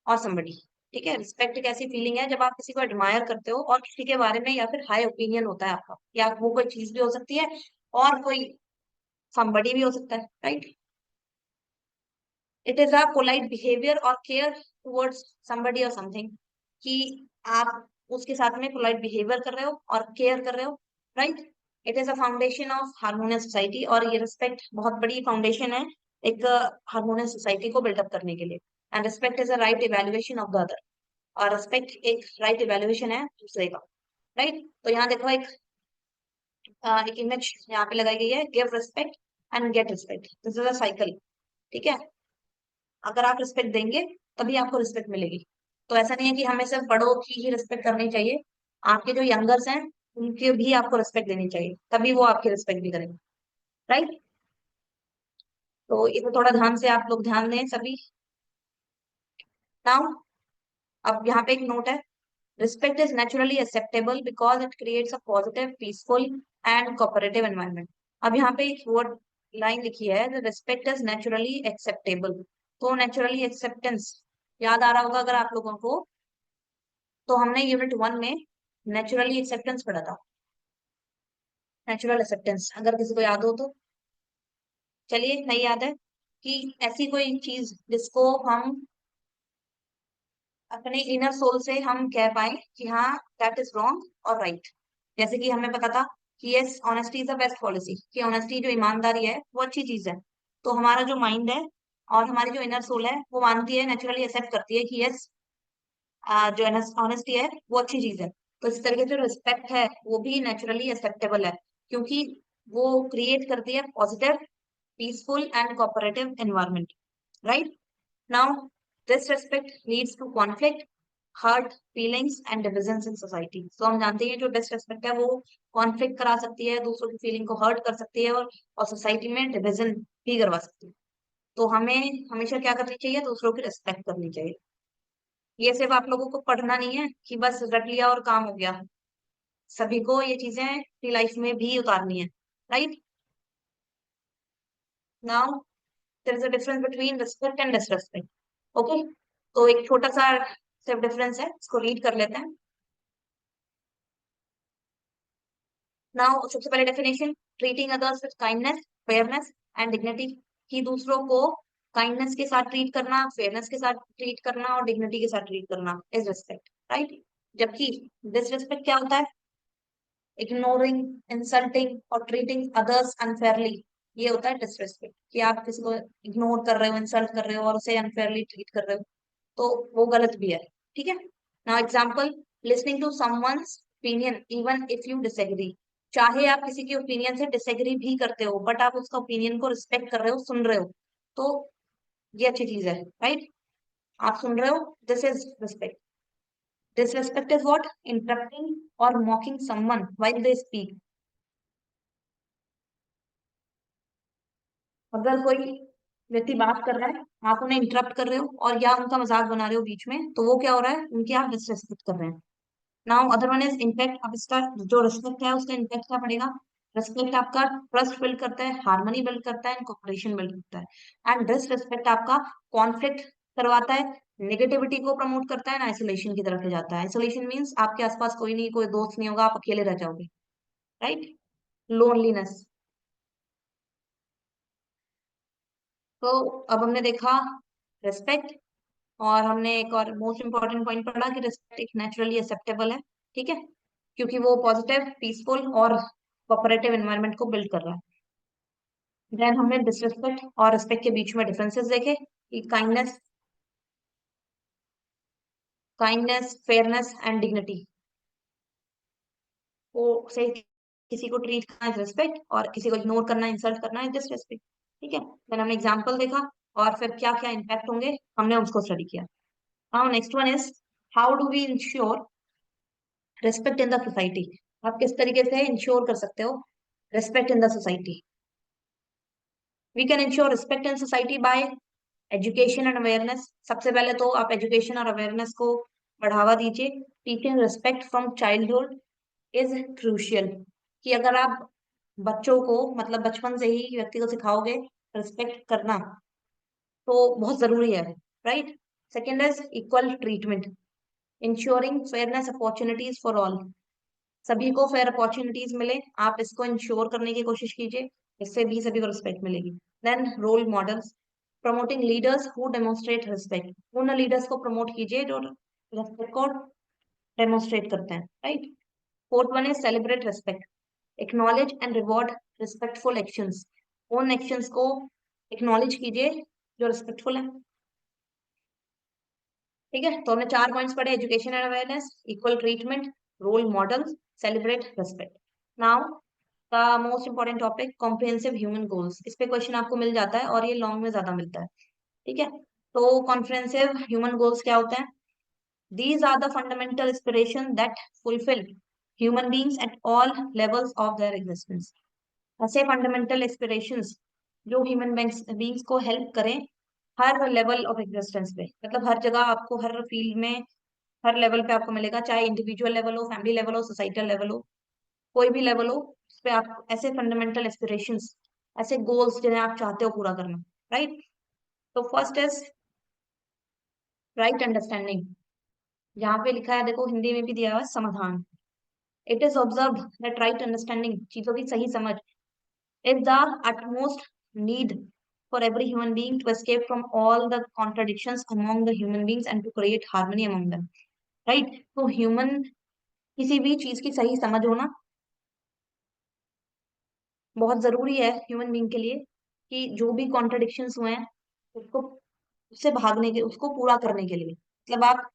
A: or somebody. ठीक है, respect एक ऐसी feeling है जब आप किसी को admire करते हो और किसी के बारे में, या फिर हाई ओपिनियन होता है आपका, या वो कोई चीज भी हो सकती है और कोई somebody भी हो सकता है। Right, it is a polite behaviour और केयर टुवर्ड्स somebody और समथिंग, कि आप उसके साथ में पोलाइट बिहेवियर कर रहे हो और केयर कर रहे हो। Right, it is a foundation of harmonious society, और ये रिस्पेक्ट बहुत बड़ी फाउंडेशन है एक हार्मोनियस सोसाइटी को बिल्डअप करने के लिए। And respect is a right evaluation of the other, और रिस्पेक्ट एक राइट इवेल्युएशन है दूसरे का। राइट, तो यहाँ देखो एक इमेज यहाँ पे लगाई गई है, give respect and get respect, this is a cycle. ठीक है, अगर आप रिस्पेक्ट देंगे तभी आपको रिस्पेक्ट मिलेगी। तो ऐसा नहीं है कि हमें सिर्फ बड़ों की ही रिस्पेक्ट करनी चाहिए, आपके जो यंगर्स हैं उनके भी आपको रिस्पेक्ट देनी चाहिए, तभी वो आपकी रिस्पेक्ट भी करेंगे। राइट। तो इसे थोड़ा ध्यान से आप लोग ध्यान दें सभी। नाउ अब यहाँ पे एक नोट है, respect is naturally acceptable because it creates a positive, peaceful and cooperative environment. अब यहाँ पे एक वर्ड लाइन लिखी है, the respect is naturally acceptable। तो naturally acceptance याद आ रहा होगा अगर आप लोगों को, तो हमने यूनिट 1 में नेचुरली एक्सेप्टेंस पढ़ा था। नेचुरल एक्सेप्टेंस अगर किसी को याद हो तो चलिए, नहीं याद है कि ऐसी कोई चीज जिसको हम अपने इनर सोल से हम कह पाए कि हाँ दैट इज रॉन्ग और राइट। जैसे कि हमें पता था कि yes honesty is the best policy, कि ऑनेस्टी जो ईमानदारी है वो अच्छी चीज है। तो हमारा जो माइंड है और हमारी जो इनर सोल है वो मानती है, नेचुरली एक्सेप्ट करती है कि यस जो ऑनेस्टी है वो अच्छी चीज है। तो इस तरीके से रिस्पेक्ट है वो भी नेचुरली एक्सेप्टेबल है, क्योंकि वो क्रिएट करती है positive, peaceful and cooperative environment. Right. Now this respect leads to conflict, hurt feelings and divisions in society. तो हम जानते हैं जो डिसरिस्पेक्ट है वो कॉन्फ्लिक्ट करा सकती है, दूसरों की फीलिंग को हर्ट कर सकती है और सोसाइटी में डिविजन भी करवा सकती है। तो हमें हमेशा क्या करनी चाहिए, दूसरों की रिस्पेक्ट करनी चाहिए। ये सिर्फ आप लोगों को पढ़ना नहीं है कि बस रट लिया और काम हो गया, सभी को ये चीजें अपनी लाइफ में भी उतारनी है। Right. Now there is a difference between respect and disrespect. Okay, तो एक छोटा सा सिर्फ डिफरेंस है, इसको रीड कर लेते हैं। नाउ सबसे पहले definition, treating others with kindness, fairness and dignity. कि दूसरों को काइंडनेस के साथ ट्रीट करना, फेयरनेस के साथ ट्रीट करना और डिग्निटी के साथ ट्रीट करना इज रिस्पेक्ट। राइट। जबकि डिसरिस्पेक्ट क्या होता है, इग्नोरिंग, इंसल्टिंग और ट्रीटिंग अदर्स अनफेयरली, ये होता है डिसरिस्पेक्ट। कि आप किसी को इग्नोर कर रहे हो, इंसल्ट कर रहे हो और उसे अनफेयरली ट्रीट कर रहे हो, तो वो गलत भी है। ठीक है। Now example, listening to someone's opinion even if you disagree. चाहे आप किसी के ओपिनियन से डिसएग्री भी करते हो बट आप उसका ओपिनियन को रिस्पेक्ट कर रहे हो, सुन रहे हो, तो ये अच्छी चीज है। राइट। आप सुन रहे हो, this is respect. Disrespect is what, interrupting और mocking someone while they speak. अगर कोई व्यक्ति बात कर रहा है, आप उन्हें इंटरप्ट कर रहे हो और या उनका मजाक बना रहे हो बीच में, तो वो क्या हो रहा है, उनकी आप डिसरेस्पेक्ट कर रहे हैं। Now other one is impact. अब इसका जो रिस्पेक्ट है उसका इम्पैक्ट क्या पड़ेगा। रिस्पेक्ट आपका ट्रस्ट बिल्ड करता है, हार्मनी बिल्ड करता है एंड कोऑपरेशन बिल्ड करता है। एंड डिसरिस्पेक्ट आपका कॉन्फ्लिक्ट करवाता है, नेगेटिविटी को प्रमोट करता है ना, आइसोलेशन की तरफ ले जाता है। आइसोलेशन मीन्स आपके आसपास कोई नहीं, कोई दोस्त नहीं होगा, आप अकेले रह जाओगे। राइट। लोनलीनेस। तो अब हमने देखा रिस्पेक्ट, और हमने एक और मोस्ट इंपॉर्टेंट पॉइंट पढ़ा कि रिस्पेक्ट एक नेचुरली एक्सेप्टेबल है। ठीक है, क्योंकि वो पॉजिटिव, पीसफुल और कोऑपरेटिव एनवायरनमेंट को बिल्ड कर रहा है। देन हमने डिसरिस्पेक्ट और रिस्पेक्ट के बीच में डिफरेंसेस देखे कि काइंडनेस, फेयरनेस एंड डिग्निटी को से किसी को ट्रीट करना है रिस्पेक्ट, और किसी को इग्नोर करना, इंसल्ट करना है डिसरिस्पेक्ट। ठीक है। देन हमने एग्जांपल देखा और फिर क्या क्या इम्पैक्ट होंगे हमने उसको स्टडी किया। Now next one is, how do we ensure respect in the society. आप किस तरीके से इंश्योर कर सकते हो respect in the society. We can ensure respect in society by education and awareness. सबसे पहले तो आप एजुकेशन और अवेयरनेस को बढ़ावा दीजिए। Teaching respect from childhood is crucial. कि अगर आप बच्चों को मतलब बचपन से ही व्यक्ति को सिखाओगे रिस्पेक्ट करना, तो बहुत जरूरी है। Right. Second is equal treatment, ensuring fairness opportunities for all. सभी को फेयर अपॉर्चुनिटीज मिले, आप इसको इंश्योर करने की कोशिश कीजिए, इससे भी सभी को रिस्पेक्ट मिलेगी। Then role models, promoting leaders who demonstrate respect. उन लीडर्स को प्रमोट कीजिए जो रिस्पेक्ट को डेमोन्स्ट्रेट करते हैं। Right. Fourth one is celebrate respect, acknowledge and reward respectful actions. उन एक्शंस को एक्नॉलेज कीजिए जो रिस्पेक्टफुल है। ठीक है, तो हमने 4 पॉइंट्स पढ़े, education and awareness, equal treatment, role models, celebrate respect. Now का most important topic, comprehensive human goals. इस पे क्वेश्चन आपको मिल जाता है और ये लॉन्ग में ज्यादा मिलता है। ठीक है, तो कॉम्प्रिहेंसिव ह्यूमन गोल्स क्या होते हैं। These are the fundamental aspiration that fulfil human beings at all levels of their existence. ऐसे फंडामेंटल एस्पिरेशंस जो ह्यूमन बींग्स को हेल्प करें हर लेवल ऑफ एग्जिस्टेंस पे, मतलब हर जगह आपको, हर फील्ड में, हर लेवल पे आपको मिलेगा, चाहे इंडिविजुअल लेवल हो, फैमिली लेवल हो, सोसाइटल लेवल हो, कोई भी लेवल हो, उस पे आप ऐसे फंडामेंटल एस्पिरेशंस, ऐसे गोल्स जिन्हें आप चाहते हो पूरा करना, राइट। तो फर्स्ट इज राइट अंडरस्टैंडिंग। यहाँ पे लिखा है, देखो हिंदी में भी दिया हुआ है समाधान। It is observe that right understanding, चीजों की सही समझ, is the utmost need for every human being to escape from all the contradictions among the human beings and to create harmony among them, right। तो human, किसी भी चीज की सही समझ होना बहुत जरूरी है ह्यूमन बीइंग के लिए, कि जो भी कॉन्ट्रडिक्शंस हुए हैं उसको, उससे भागने के, उसको पूरा करने के लिए, मतलब आप,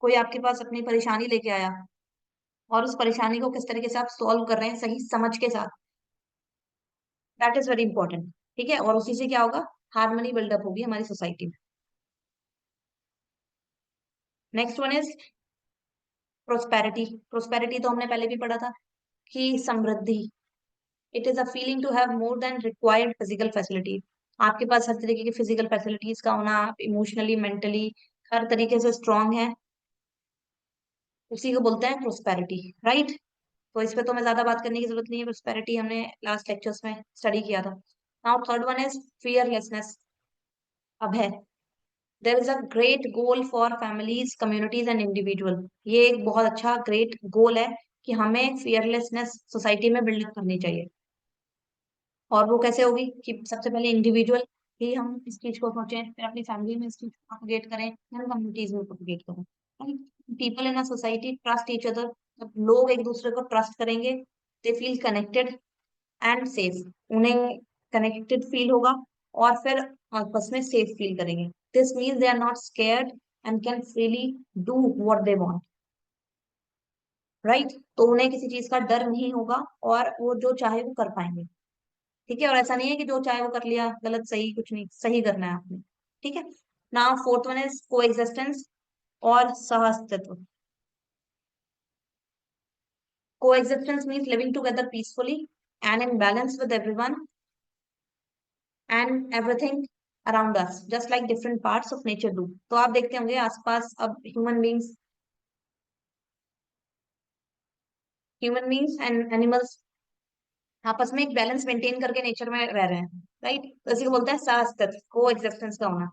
A: कोई आपके पास अपनी परेशानी लेके आया और उस परेशानी को किस तरीके से आप सॉल्व कर रहे हैं सही समझ के साथ, दैट इज वेरी इंपॉर्टेंट। ठीक है, और उसी से क्या होगा, हार्मनी बिल्डअप होगी हमारी सोसाइटी में। Next one is prosperity. Prosperity तो हमने पहले भी पढ़ा था कि समृद्धि, it is a feeling to have more than required physical facility. आपके पास हर तरीके की फिजिकल फैसिलिटीज का होना, आप इमोशनली, मेंटली हर तरीके से स्ट्रांग है, उसी को बोलते हैं प्रोस्पेरिटी, राइट। तो इस पे तो मैं ज्यादा बात करने की जरूरत नहीं है, प्रोस्पेरिटी हमने लास्ट लेक्चर्स में स्टडी किया था। Now third one is fearlessness, अभय। There is a great goal for families, communities and individual. ये एक बहुत अच्छा ग्रेट गोल है कि हमें फियरलेसनेस सोसाइटी में बिल्डअप करनी चाहिए। और वो कैसे होगी, कि सबसे पहले इंडिविजुअल ही हम इस चीज को सोचें, फिर अपनी फैमिली में इस चीज को प्रोपेगेट करें, फिर कम्युनिटीज में प्रोपेगेट करें। People in a society trust each other, जब लोग एक दूसरे को ट्रस्ट करेंगे, they feel connected and safe, उन्हें कनेक्टेड फील होगा और फिर आपस में सेफ फील करेंगे। This means they are not scared and can freely do what they want, right. तो उन्हें किसी चीज का डर नहीं होगा और वो जो चाहे वो कर पाएंगे। ठीक है, और ऐसा नहीं है कि जो चाहे वो कर लिया, गलत सही कुछ नहीं, सही करना है आपने। ठीक है। नाउ फोर्थ वन इज को एग्जिस्टेंस और सह अस्तित्व। को existence means living together peacefully and in balance with everyone and everything around us, just like different parts of nature do. तो आप देखते होंगे आसपास अब ह्यूमन बींग्स एंड एनिमल्स आपस में एक बैलेंस मेंटेन करके नेचर में रह रहे हैं, राइट। तो इसी को बोलते हैं सह अस्तित्व, को एग्जिस्टेंस का होना।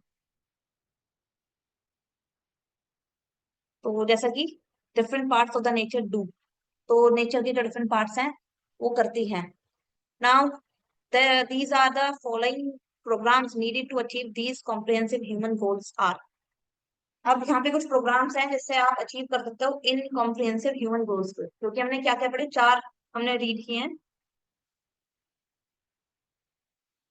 A: तो जैसा कि different parts of the nature do, तो नेचर की जो डिफरेंट पार्ट्स हैं वो करती हैं। Now these are the following programs needed to achieve these comprehensive human goals are। अब यहाँ पे कुछ प्रोग्राम्स हैं जिससे आप अचीव कर सकते हो इन कॉम्प्रिहेंसिव ह्यूमन गोल्स को, क्योंकि हमने क्या क्या पढ़े, चार हमने रीड किए हैं।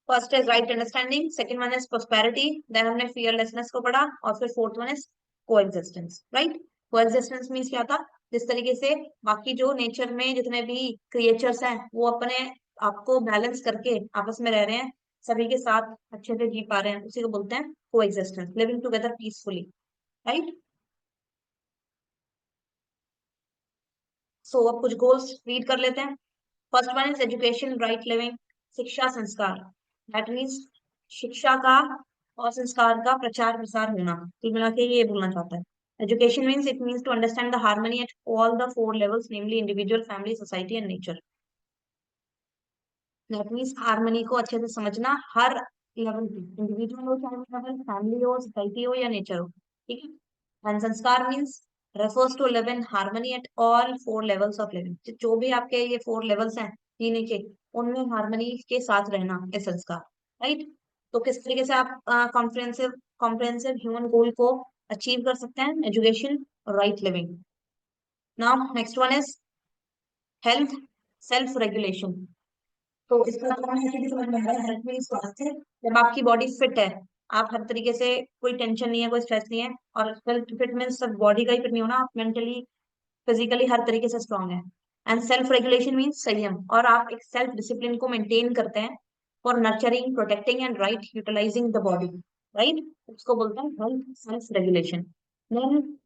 A: First is right understanding, second one is prosperity, then हमने फियरलेसनेस को पढ़ा, और फिर fourth one is coexistence, right. Coexistence means क्या था, जिस तरीके से बाकी जो नेचर में जितने भी क्रिएचर्स हैं वो अपने आपको बैलेंस करके आपस में रह रहे हैं, सभी के साथ अच्छे से जी पा रहे हैं, उसी को बोलते हैं coexistence, living together peacefully, right. So अब कुछ गोल्स रीड कर लेते हैं। First one is education, right living, शिक्षा संस्कार, दैट मीन्स शिक्षा का और संस्कार का प्रचार प्रसार होना, कुल मिला के ये बोलना चाहता है। Education means, it means to understand the harmony at all the four levels, namely individual, family, society and nature. That means harmony को अच्छे से समझना हर लेवल पे, इंडिविजुअल हो चाहे लेवल, फैमिली हो, सोसाइटी हो या नेचर हो। ठीक है। एंड संस्कार means refers to live in harmony at all four levels of living। जो भी आपके ये फोर लेवल्स हैं जीने के, उनमें हार्मनी के साथ रहना है संस्कार, राइट। तो किस तरीके से आप कॉम्प्रिहेंसिव कॉम्प्रिहेंसिव ह्यूमन गोल को अचीव कर सकते हैं, एजुकेशन और right living. Now next one is health, self regulation. तो इसका तो हमें ऐसे भी समझ में आ रहा है, हेल्थ में स्वास्थ्य, जब आपकी बॉडी फिट है, आप हर तरीके से, कोई टेंशन नहीं है, कोई स्ट्रेस नहीं है, और हेल्थ फिट मीन्स सिर्फ बॉडी का ही फिट नहीं होना, आप मेंटली, फिजिकली हर तरीके से स्ट्रांग है। एंड सेल्फ रेगुलेशन मीन्स संयम, और आप एक सेल्फ डिसिप्लिन को मेंटेन करते हैं for nurturing, protecting and right utilizing the body, right. उसको बोलते हैं health self regulation. Then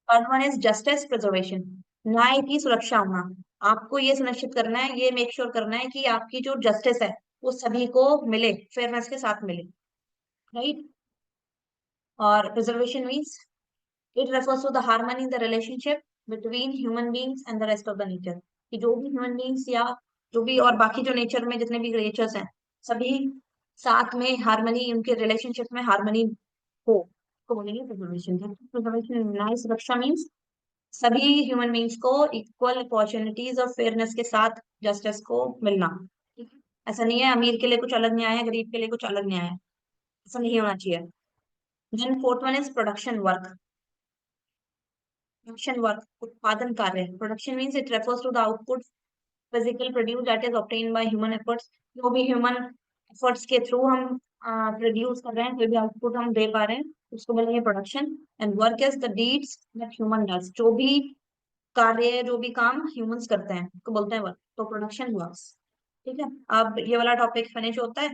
A: third one is justice preservation, न्याय की सुरक्षा होना। आपको ये सुनिश्चित करना है, ये मेक श्योर करना है कि आपकी जो जस्टिस है वो सभी को मिले, फेयरनेस के साथ मिले, राइट। और preservation means it refers to the harmony in the relationship between human beings and the rest of the nature, कि जो भी ह्यूमन बींग्स या जो भी और बाकी जो नेचर में जितने भी क्रिएचर्स हैं सभी साथ में हार्मनी, उनके रिलेशनशिप में हार्मनी हो, को बोलेंगे प्रिजर्वेशन। प्रिजर्वेशन न्याय सुरक्षा मीन्स सभी ह्यूमन बींग्स को इक्वल अपॉर्चुनिटीज और फेयरनेस के साथ जस्टिस को मिलना, ठीक है। ऐसा नहीं है अमीर के लिए कुछ अलग न्याय है, गरीब के लिए कुछ अलग न्याय है, ऐसा नहीं होना चाहिए। Then fourth one is production work. Production work उत्पादन कार्य, production means it refers to the output physical produce that is obtained by human efforts, जो भी ह्यूमन एफर्ट्स के थ्रू हम प्रोड्यूस कर रहे हैं, कोई भी आउटपुट हम दे पा रहे हैं, उसको बोलेंगे production. And work is the deeds that human does, जो भी कार्य, जो भी काम ह्यूमंस करते हैं उसको बोलते हैं वर्क, तो प्रोडक्शन वर्क्स, ठीक है। अब ये वाला टॉपिक फिनिश होता है।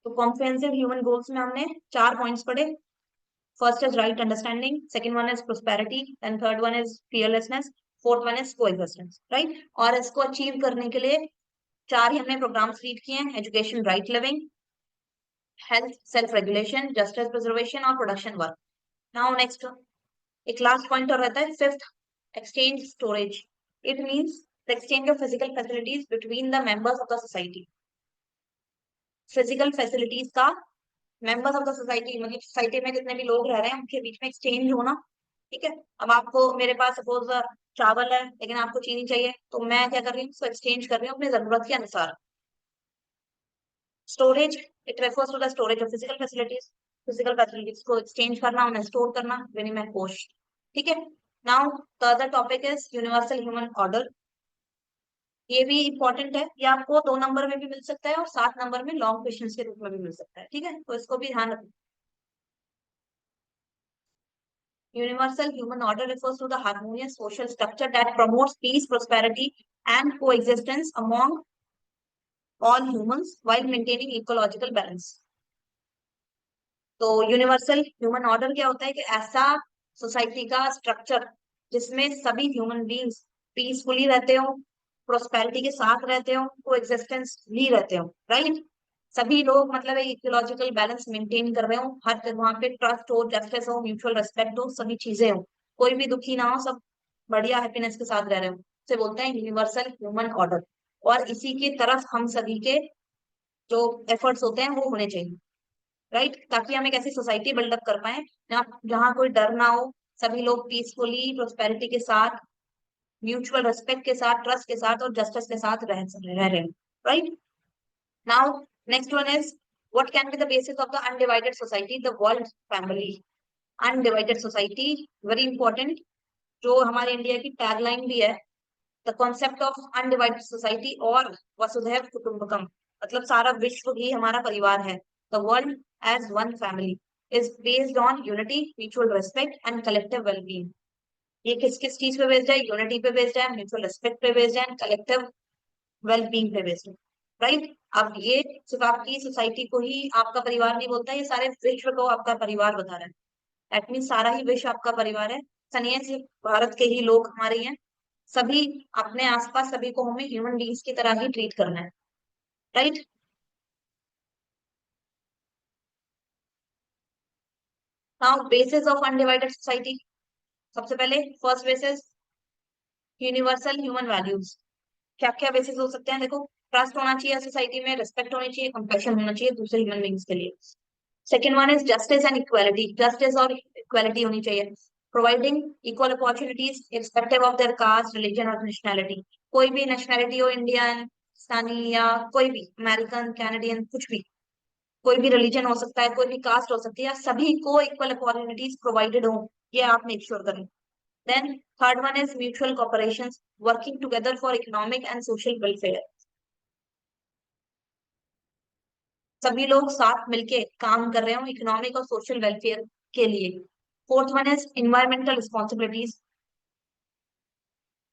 A: तो कॉम्प्रिहेंसिव ह्यूमन गोल्स में हमने 4 पॉइंट्स पढ़े। First is right understanding, second one is prosperity, and third one is fearlessness, fourth one is coexistence, right. और इसको अचीव करने के लिए 4 ही हमने प्रोग्राम्स रीड किए हैं: education, right living, health, self regulation, justice preservation और प्रोडक्शन वर्क। नाउ नेक्स्ट एक लास्ट पॉइंट और रहता है, fifth, exchange storage. It means the exchange of physical facilities between the members of the society. Physical facilities का members of the society मतलब society में जितने भी लोग रह रहे हैं उनके बीच में एक्सचेंज होना, ठीक है। अब आपको, मेरे पास सपोज चावल है लेकिन आपको चीनी चाहिए, तो मैं क्या कर रही हूँ, उसको एक्सचेंज कर रही हूँ अपनी जरूरत के अनुसार। Storage, it refers to the storage of physical facilities को एक्सचेंज करना, उन्हें स्टोर करना, विनिमय कोष, ठीक है। Now the other topic is universal human order. ये भी इंपॉर्टेंट है, ये आपको 2 नंबर में भी मिल सकता है और 7 नंबर में लॉन्ग क्वेश्चन के रूप में भी मिल सकता है, ठीक है, तो इसको भी ध्यान रखना। Universal human order refers to the harmonious social structure that promotes peace, prosperity, and coexistence among all humans while maintaining ecological balance. तो यूनिवर्सल ह्यूमन ऑर्डर क्या होता है कि ऐसा सोसाइटी का स्ट्रक्चर जिसमें सभी ह्यूमन बींग्स पीसफुली रहते हो, प्रोस्पेरिटी के साथ रहते हो, कोएग्जिस्टेंस भी रहते हो, राइट। सभी लोग मतलब एक इकोलॉजिकल बैलेंस मेंटेन कर रहे हो, हर वहां पे ट्रस्ट हो, जस्टिस हो, म्यूचुअल रेस्पेक्ट हो, सभी चीजें हो, कोई भी दुखी ना हो, सब बढ़िया हैप्पीनेस के साथ रह रहे हो, से बोलते हैं यूनिवर्सल ह्यूमन ऑर्डर। और इसी की तरफ हम सभी के जो एफर्ट्स होते हैं वो होने चाहिए, राइट, ताकि हम एक ऐसी सोसाइटी बिल्डअप कर पाए जहाँ जहाँ कोई डर ना हो, सभी लोग पीसफुली प्रोस्पेरिटी के साथ, म्यूचुअल रेस्पेक्ट के साथ, ट्रस्ट के साथ और जस्टिस के साथ रह रहे हैं, right. Now next one is what can be the basis of the undivided society, the world family. Undivided society very important, जो हमारे इंडिया की टैगलाइन भी है, the concept of undivided society और वसुधैव कुटुंबकम, मतलब सारा विश्व ही हमारा परिवार है। The world as one family is based on unity, mutual respect and collective wellbeing. ये किस किस चीज पे बेस्ड है, यूनिटी पे बेस्ड है, म्यूचुअल रेस्पेक्ट पे बेस्ड है, कलेक्टिव वेलबींग पे बेस्ड है, राइट। अब ये सिर्फ आपकी सोसाइटी को ही आपका परिवार नहीं बोलता, ये सारे विश्व को आपका परिवार बता रहा है। दैट मीन सारा ही विश्व आपका परिवार है, सनिए सिर्फ भारत के ही लोग हमारे ही हैं, सभी अपने आसपास सभी को हमें ह्यूमन बींग्स की तरह ही ट्रीट करना है, right. Now basis of undivided society, सबसे पहले first basis universal human values. क्या क्या बेसिस हो सकते हैं, देखो, ट्रस्ट होना चाहिए सोसाइटी में, रिस्पेक्ट होनी चाहिए, कंपैशन होना चाहिए दूसरे ह्यूमन बींग्स के लिए। Second one is justice and equality, justice और इक्वालिटी होनी चाहिए, providing equal opportunities irrespective of their caste, religion और नेशनैलिटी। कोई भी नेशनैलिटी हो, इंडियन, पाकिस्तानी या कोई भी अमेरिकन, कैनेडियन, कुछ भी, कोई भी रिलीजन हो सकता है, कोई भी कास्ट हो सकती है, सभी को इक्वल अपॉर्चुनिटीज प्रोवाइडेड हो, ये आप मेक श्योर करें। Then third one is mutual cooperation, working together for economic and social welfare. सभी लोग साथ मिलके काम कर रहे हो इकोनॉमिक और सोशल वेलफेयर के लिए। Fourth one is environmental responsibilities.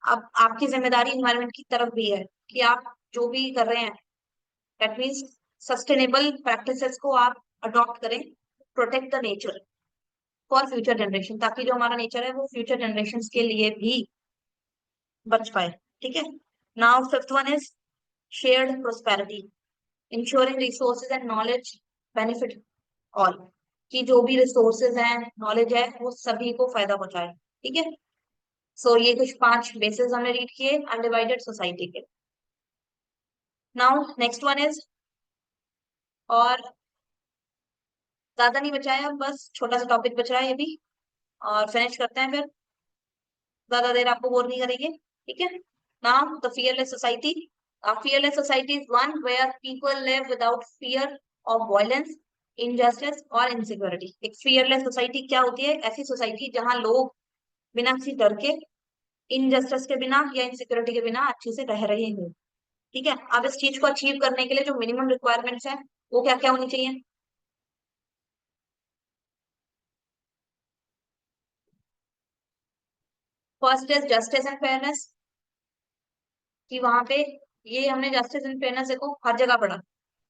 A: अब आपकी जिम्मेदारी इन्वायरमेंट की तरफ भी है कि आप जो भी कर रहे हैं, दैट मीन्स सस्टेनेबल प्रैक्टिसेस को आप अडॉप्ट करें, protect the nature. For future generation, ताकि जो हमारा नेचर है वो फ्यूचर जनरेशन के लिए भी बच पाए। ठीक है। Now fifth one is shared prosperity, ensuring resources and knowledge benefit all, कि जो भी रिसोर्सेज हैं, नॉलेज है, वो सभी को फायदा पहुंचाए। ठीक है। सो ये कुछ 5 बेसिस हमने रीड किए अनडिवाइडेड सोसाइटी के। नाउ नेक्स्ट वन इज, और ज्यादा नहीं बचा है, अब बस छोटा सा टॉपिक बच रहा है ये भी, और फिनिश करते हैं फिर, ज्यादा देर आपको बोर नहीं करेंगे। ठीक है। Now the fearless society, fearless society is one where people live without fear of violence, injustice और insecurity। एक fearless society क्या होती है? ऐसी सोसाइटी जहां लोग बिना किसी डर के, इनजस्टिस के बिना या इनसिक्योरिटी के बिना अच्छे से रह रहे हैं। ठीक है। अब इस चीज को अचीव करने के लिए जो मिनिमम रिक्वायरमेंट्स है वो क्या क्या होनी चाहिए? First is justice and fairness, कि वहां पे, ये हमने जस्टिस एंड फेयरनेस देखो हर जगह पढ़ा।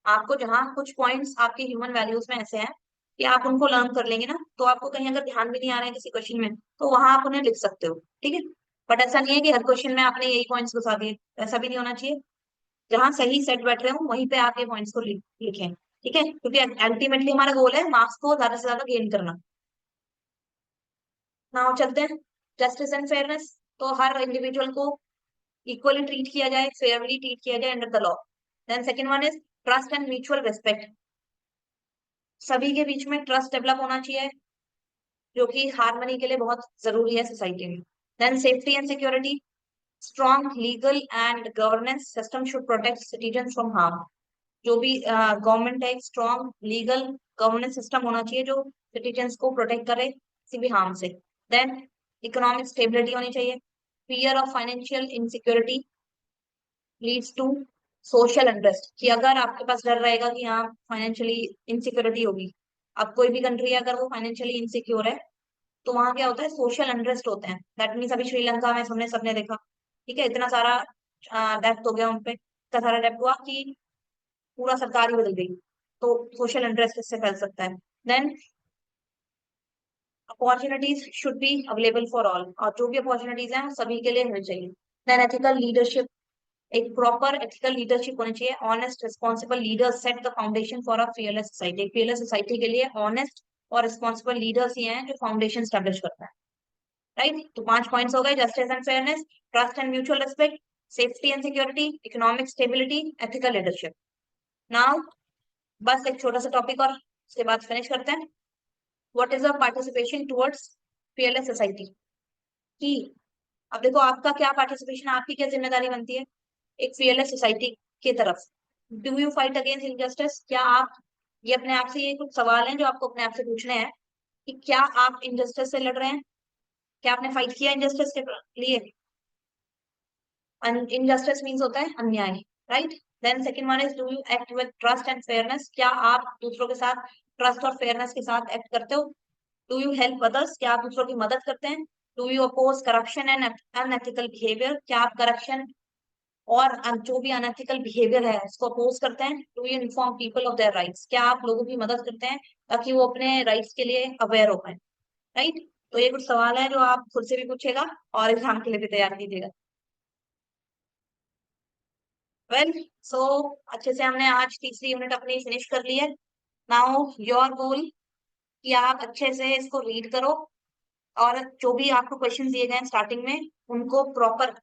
A: आपको जहाँ कुछ पॉइंट्स आपके ह्यूमन वैल्यूज में ऐसे हैं कि आप उनको लर्न कर लेंगे ना, तो आपको कहीं अगर ध्यान भी नहीं आ रहा है किसी क्वेश्चन में, तो वहां आप उन्हें लिख सकते हो। ठीक है। बट ऐसा नहीं है कि हर क्वेश्चन में आपने यही पॉइंट्स घुसा दिए, ऐसा भी नहीं होना चाहिए। जहां सही सेट बैठ रहे हो वहीं पे आप ये पॉइंट्स को लिखें। ठीक है, क्योंकि अल्टीमेटली हमारा गोल है मार्क्स को ज्यादा से ज्यादा गेन करना। ना चलते हैं जस्टिस एंड फेयरनेस, तो हर इंडिविजुअल को इक्वली ट्रीट किया जाए, फेयरली ट्रीट किया जाए under the law. Then second one is trust and mutual respect, सभी के बीच में ट्रस्ट डेवलप होना चाहिए, जो कि हार्मनी के लिए बहुत जरूरी है सोसाइटी में। Then safety and security, strong legal and governance system should protect citizen from harm. जो भी गवर्नमेंट है, एक स्ट्रॉन्ग लीगल गवर्नेंस सिस्टम होना चाहिए जो सिटीजन्स को प्रोटेक्ट करे किसी भी हार्म से। देन इकोनॉमिक स्टेबिलिटी होनी चाहिए, fear of financial insecurity leads to social unrest, कि अगर आपके पास डर रहेगा कि हाँ फाइनेंशियली इनसिक्योरिटी होगी, अब कोई भी कंट्री है अगर वो फाइनेंशियली इनसिक्योर है, तो वहां क्या होता है? सोशल अनरेस्ट होते हैं। दैट मीन्स अभी श्रीलंका में हमने सबने देखा, ठीक है, इतना सारा डेप्थ हो गया उनपे, इतना सारा डेप्थ हुआ कि पूरा सरकार ही बदल गई। तो सोशल इंटरेस्ट इससे फैल सकता है। Then opportunities should be available for all, और जो भी अपॉर्चुनिटीज हैं वो सभी के लिए होनी चाहिए। देन एथिकल लीडरशिप, एक प्रॉपर एथिकल लीडरशिप होनी चाहिए। Honest responsible leaders set the foundation for a fearless society. Fearless society के लिए ऑनेस्ट और रिस्पॉन्सिबल लीडर्स ही हैं जो फाउंडेशन स्टैब्लिश करता है। राइट, तो 5 पॉइंट्स हो गए, justice and fairness, trust and mutual respect, safety and security, economic stability, ethical leadership. Now बस एक छोटा सा टॉपिक और उसके बाद फिनिश करते हैं। What is a participation towards fearless society, की अब देखो आपका क्या पार्टिसिपेशन, आपकी क्या जिम्मेदारी बनती है एक फियरलेस सोसाइटी की तरफ? Do you fight against injustice? क्या आप, ये अपने आप से, ये कुछ सवाल हैं जो आपको अपने आप से पूछने हैं कि क्या आप इनजस्टिस से लड़ रहे हैं? क्या आपने फाइट किया इनजस्टिस के लिए? इनजस्टिस मीन्स होता है अन्याय, right. Then second one is do you act with trust and fairness, क्या आप दूसरों के साथ ट्रस्ट और फेयरनेस के साथ एक्ट करते हो? डू यू हेल्प अदर्स, क्या आप दूसरों की मदद करते हैं? Do you oppose corruption and unethical behaviour, क्या आप करप्शन और जो भी अनएथिकल बिहेवियर है उसको अपोज करते हैं? Do you inform people of their rights, क्या आप लोगों की मदद करते हैं ताकि वो अपने राइट्स के लिए अवेयर हो पाए? राइट। तो ये कुछ सवाल है जो आप खुद से भी पूछेगा और एग्जाम के लिए भी तैयार कीजिएगा। वेल, सो अच्छे से हमने आज तीसरी यूनिट अपनी फिनिश कर ली है। नाउ योर गोल कि आप अच्छे से इसको रीड करो, और जो भी आपको क्वेश्चन दिए गए हैं स्टार्टिंग में उनको प्रॉपर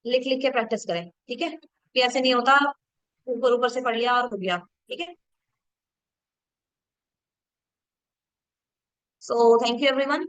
A: लिख लिख के प्रैक्टिस करें। ठीक है, कि ऐसे नहीं होता ऊपर ऊपर से पढ़ लिया और हो गया। ठीक है। So thank you everyone.